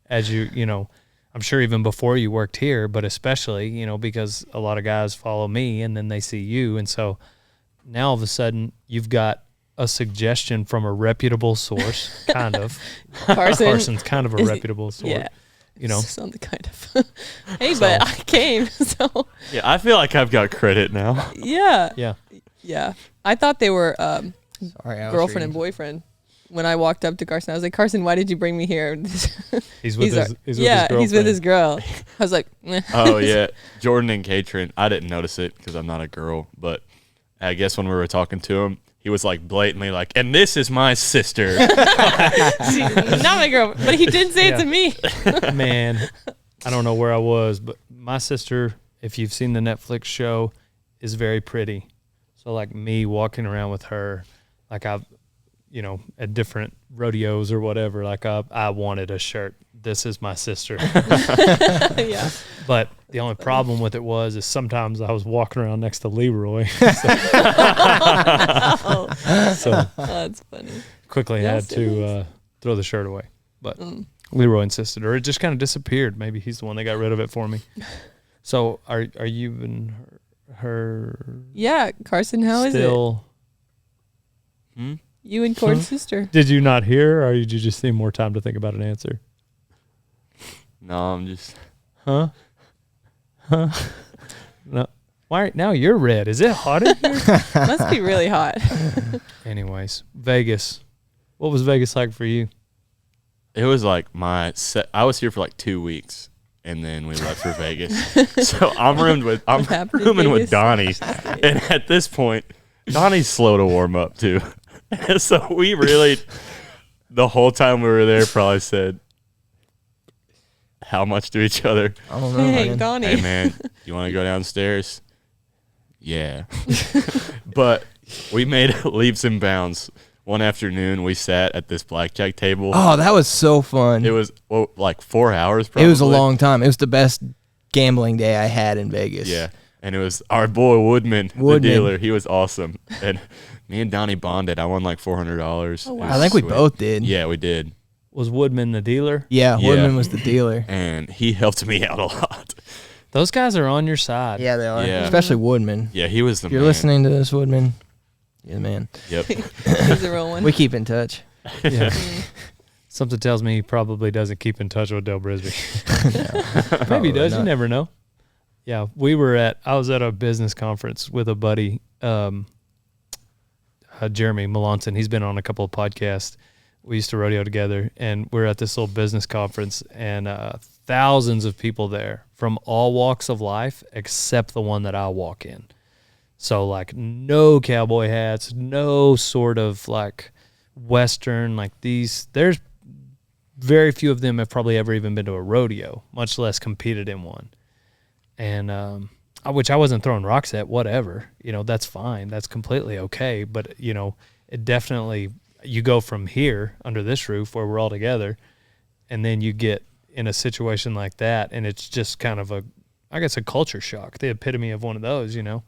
as you know, I'm sure even before you worked here, but especially, you know, because a lot of guys follow me and then they see you. And so now all of a sudden you've got a suggestion from a reputable source, kind of. Carson's kind of a reputable source. Yeah. You know, something kind of. Hey, but I came, so. Yeah, I feel like I've got credit now. Yeah. yeah. Yeah. I thought they were Sorry, I was girlfriend and reading. boyfriend. When I walked up to Carson, I was like, "Carson, why did you bring me here?" He's with his he's with his girl. I was like, "Meh." Oh yeah, Jordan and Katrin. I didn't notice it because I'm not a girl, but I guess when we were talking to him, he was like blatantly like, "And this is my sister." She's not my girl, but he did say it to me. Man, I don't know where I was, but my sister, if you've seen the Netflix show, is very pretty. So like me walking around with her, like I've, you know, at different rodeos or whatever, like I wanted a shirt. This is my sister. Yeah. But the only problem with it is sometimes I was walking around next to Leroy. So That's funny. quickly Yes, had to throw the shirt away. But Leroy insisted, or it just kind of disappeared. Maybe he's the one that got rid of it for me. So are you and her Yeah, Carson, how is it? still? You and Corn's sister. Did you not hear, or did you just need more time to think about an answer? No, I'm just. Huh? No. Why? Now you're red. Is it hot in here? Must be really hot. Anyways, Vegas. What was Vegas like for you? It was like I was here for like 2 weeks, and then we left for Vegas. So I'm rooming with Vegas? Donnie, and at this point, Donnie's slow to warm up too. So we really, the whole time we were there, probably said how much to each other. I don't know, Hey, man. Donnie. Hey man, you want to go downstairs? Yeah. But we made leaps and bounds. One afternoon, we sat at this blackjack table. Oh, that was so fun. It was like 4 hours. Probably. It was a long time. It was the best gambling day I had in Vegas. Yeah, and it was our boy Woodman, the dealer. He was awesome, and me and Donnie bonded. I won like $400. Oh, wow. I think we both did. Yeah, we did. Was Woodman the dealer? Yeah, Yeah. Woodman was the dealer. And he helped me out a lot. Those guys are on your side. Yeah, they are. Yeah. Especially Woodman. Yeah, he was the If you're man. listening to this, Woodman, you're the man. Yep. He's a real one. We keep in touch. Yeah. Something tells me he probably doesn't keep in touch with Dale Brisby. Maybe he does. not. You never know. Yeah, I was at a business conference with a buddy, Jeremy Melanson. He's been on a couple of podcasts. We used to rodeo together, and we're at this little business conference, and thousands of people there from all walks of life except the one that I walk in. So like no cowboy hats, no sort of like Western, like these. There's very few of them have probably ever even been to a rodeo, much less competed in one. And which I wasn't throwing rocks at, whatever. You know, that's fine. That's completely okay. But, you know, it definitely, you go from here under this roof where we're all together, and then you get in a situation like that, and it's just kind of a culture shock, the epitome of one of those, you know,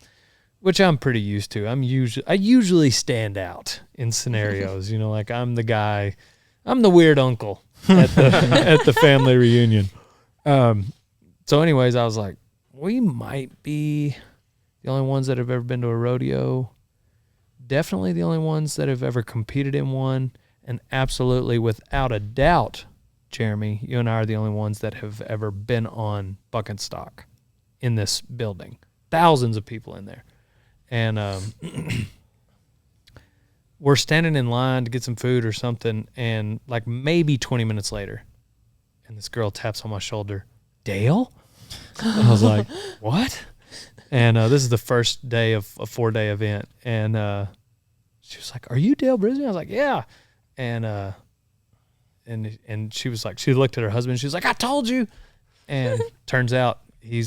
which I'm pretty used to. I usually stand out in scenarios, you know, like I'm the weird uncle at the family reunion. So anyways, I was like, we might be the only ones that have ever been to a rodeo. Definitely the only ones that have ever competed in one. And absolutely, without a doubt, Jeremy, you and I are the only ones that have ever been on buck and stock. in this building, thousands of people in there. And we're standing in line to get some food or something, and like maybe 20 minutes later, and this girl taps on my shoulder, Dale? I was like, what? And this is the first day of a 4-day event. And she was like, are you Dale Brisby? I was like, yeah. And she was like, she looked at her husband. She was like, I told you. And turns out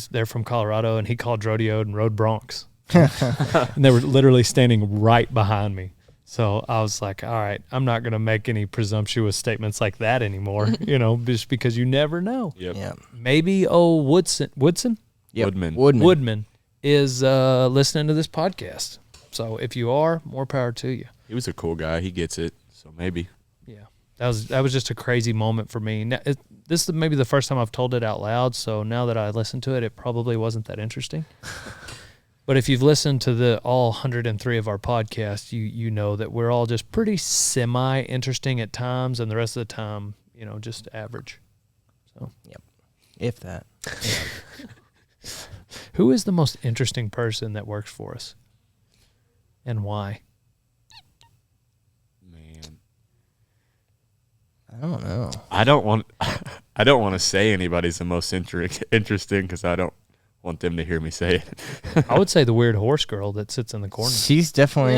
they're from Colorado, and he called Rodeo and rode broncs. And they were literally standing right behind me. So I was like, all right, I'm not going to make any presumptuous statements like that anymore, just because you never know. Yep. Maybe Woodson? Yep. Woodman is listening to this podcast. So if you are, more power to you. He was a cool guy. He gets it. So maybe. Yeah. That was just a crazy moment for me. Now, this is maybe the first time I've told it out loud, so now that I listen to it, it probably wasn't that interesting. But if you've listened to all 103 of our podcasts, you know that we're all just pretty semi-interesting at times, and the rest of the time, just average. So, yep. If that. Who is the most interesting person that works for us, and why? Man, I don't know. I don't want to say anybody's the most interesting because I don't want them to hear me say it. I would say the weird horse girl that sits in the corner. She's definitely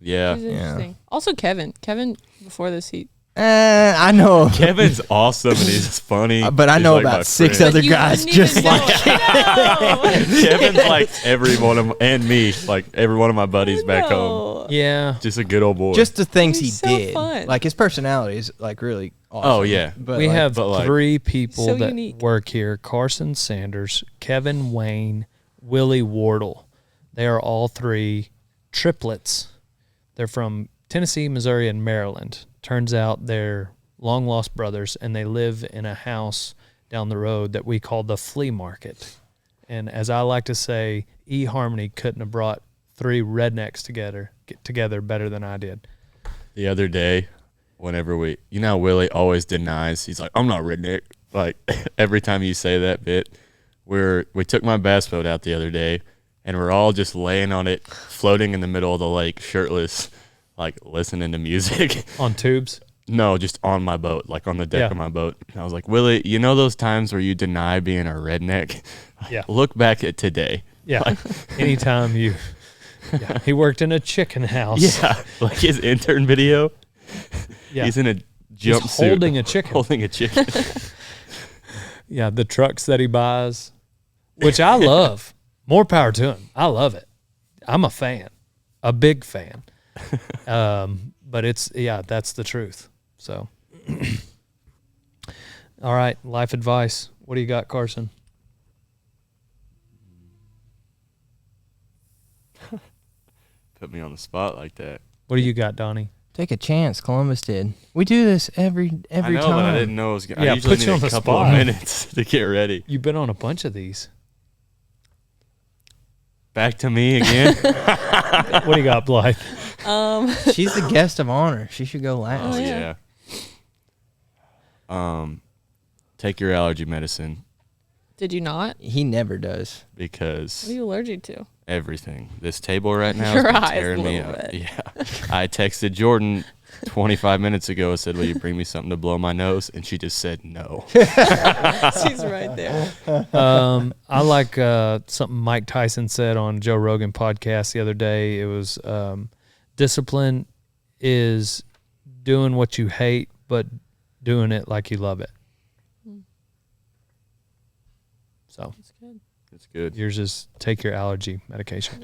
yeah. She's interesting. Also, Kevin, before this, I know. Kevin's awesome and he's funny. But I know about 6 other guys just like Kevin's like every one of and me, like every one of my buddies back home. Yeah. Just a good old boy. Just the things He's so did. fun. Like his personality is like really awesome. Oh yeah. But we have 3 people so that unique. work here: Carson Sanders, Kevin Wayne, Willie Wardle. They are all 3 triplets. They're from Tennessee, Missouri, and Maryland. Turns out they're long-lost brothers, and they live in a house down the road that we call the flea market. And as I like to say, eHarmony couldn't have brought 3 rednecks together better than I did. The other day, whenever Willie always denies. He's like, I'm not redneck. Like every time you say that bit, we took my bass boat out the other day, and we're all just laying on it, floating in the middle of the lake, shirtless, like listening to music. On tubes? No, just on my boat, like on the deck of my boat. And I was like, Willie, you know those times where you deny being a redneck? Yeah. Look back at today. Yeah. Anytime you... Yeah. He worked in a chicken house. Yeah. Like his intern video. Yeah. He's in a jumpsuit. He's holding a chicken. Holding a chicken. Yeah, the trucks that he buys, which I love. More power to him. I love it. I'm a fan. A big fan. But that's the truth. So, all right, life advice. What do you got, Carson? Put me on the spot like that. What do you got, Donnie? Take a chance. Columbus did. We do this every I know, time. but I didn't know it was going to. Yeah, I usually put you need on a the couple spot. of minutes to get ready. You've been on a bunch of these. Back to me again. What do you got, Blythe? She's the guest of honor. She should go last. Oh yeah. Take your allergy medicine Did you not? He never does. because What are you allergic to? everything. This table right now Your is eyes tearing a me little up. bit. Yeah. I texted Jordan 25 minutes ago. I said, will you bring me something to blow my nose? And she just said no. She's right there. I like something Mike Tyson said on Joe Rogan podcast the other day. It was discipline is doing what you hate, but doing it like you love it. So That's good. It's good. yours is take your allergy medication.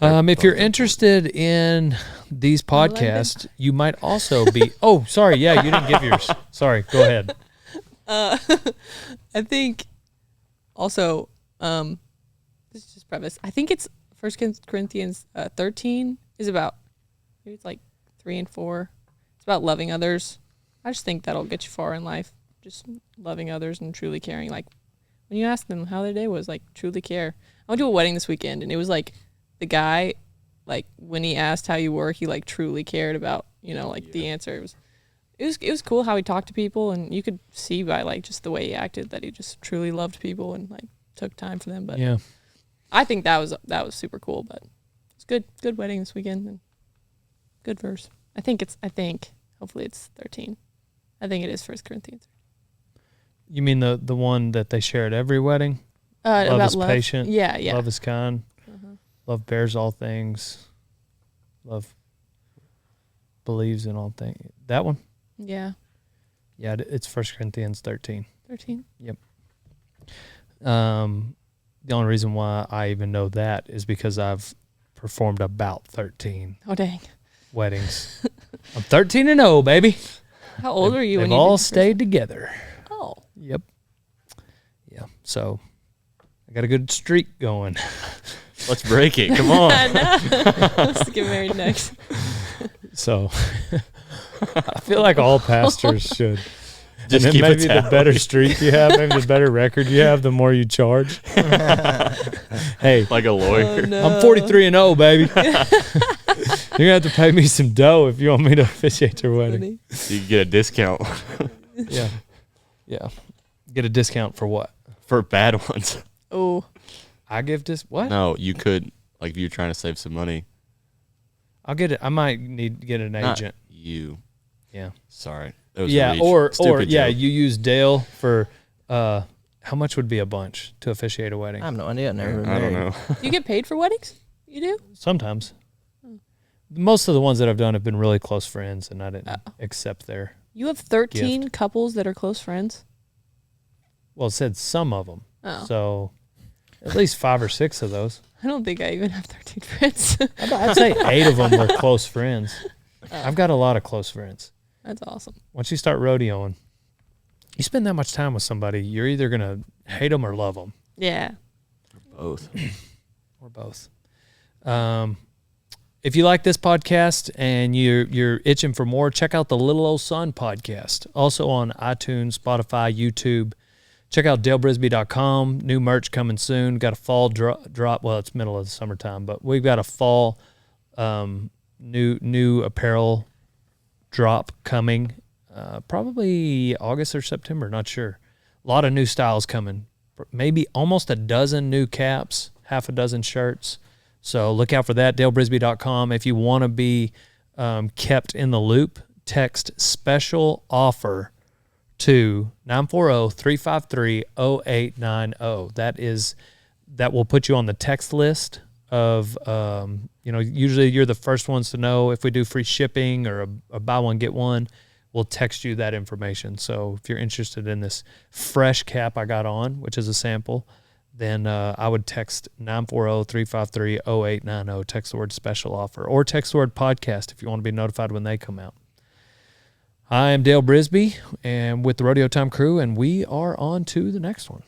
Yeah. If you're interested in these podcasts, you might also be. Oh, sorry. Yeah, you didn't give yours. Sorry. Go ahead. I think also, this is just preface. I think it's 1 Corinthians 13 is about, maybe it's like 3 and 4. It's about loving others. I just think that'll get you far in life. Just loving others and truly caring. Like when you ask them how their day was, like truly care. I went to a wedding this weekend, and it was like the guy, like when he asked how you were, he like truly cared about, the answer. It was cool how he talked to people, and you could see by like just the way he acted that he just truly loved people, and like took time for them. But Yeah. I think that was super cool. But it's good wedding this weekend and good verse. I think hopefully it's 13. I think it is 1 Corinthians. You mean the one that they share at every wedding? Love About is love. patient. Yeah. Love is kind. Uh-huh. Love bears all things. Love believes in all things. That one? Yeah. Yeah, it's 1 Corinthians 13. 13. The only reason why I even know that is because I've performed about 13 Oh dang. weddings. I'm 13-0, baby. How old were you They've when you all did your first stayed together. one? Oh. Yep. Yeah. So I got a good streak going. Let's break it. Come on. I know. Let's get married next. So I feel like all pastors should. Just and then keep maybe a the tally. better streak you have, maybe the better record you have, the more you charge. Hey, Like a lawyer. Oh, no. I'm 43-0, baby. You're gonna have to pay me some dough if you want me to officiate your wedding. Funny. You can get a discount Yeah. Yeah. Get a discount for what? for bad ones. Oh. I give this what? No, you could, like, if you're trying to save some money. I'll get it. I might need to get an Not agent. you. Yeah. Sorry. That was a Yeah, reach. or Stupid yeah, joke. you use Dale for how much would be a bunch to officiate a wedding? I have no idea. I've never been I don't married. know. Do you get paid for weddings? You do? Sometimes. Most of the ones that I've done have been really close friends, and I didn't Oh. accept their. You have 13 couples that are close friends? Well, it said some of them, Oh. so at least 5 or 6 of those. I don't think I even have 13 friends. I'd say 8 of them were close friends. I've got a lot of close friends. That's awesome. Once you start rodeoing, you spend that much time with somebody, you're either gonna hate them or love them, Yeah. Both. or both. If you like this podcast and you're itching for more, check out the Little Old Son podcast. Also on iTunes, Spotify, YouTube. Check out DaleBrisby.com. New merch coming soon. Got a fall drop. Well, it's middle of the summertime, but we've got a fall new apparel drop coming. Probably August or September, not sure. A lot of new styles coming. Maybe almost a dozen new caps, half a dozen shirts. So look out for that, DaleBrisby.com. If you want to be kept in the loop, text special offer to 940-353-0890. That will put you on the text list of, usually you're the first ones to know if we do free shipping or a buy one, get one. We'll text you that information. So if you're interested in this fresh cap I got on, which is a sample, then I would text 940-353-0890. Text the word special offer, or text the word podcast if you want to be notified when they come out. I am Dale Brisby and with the Rodeo Time crew, and we are on to the next one.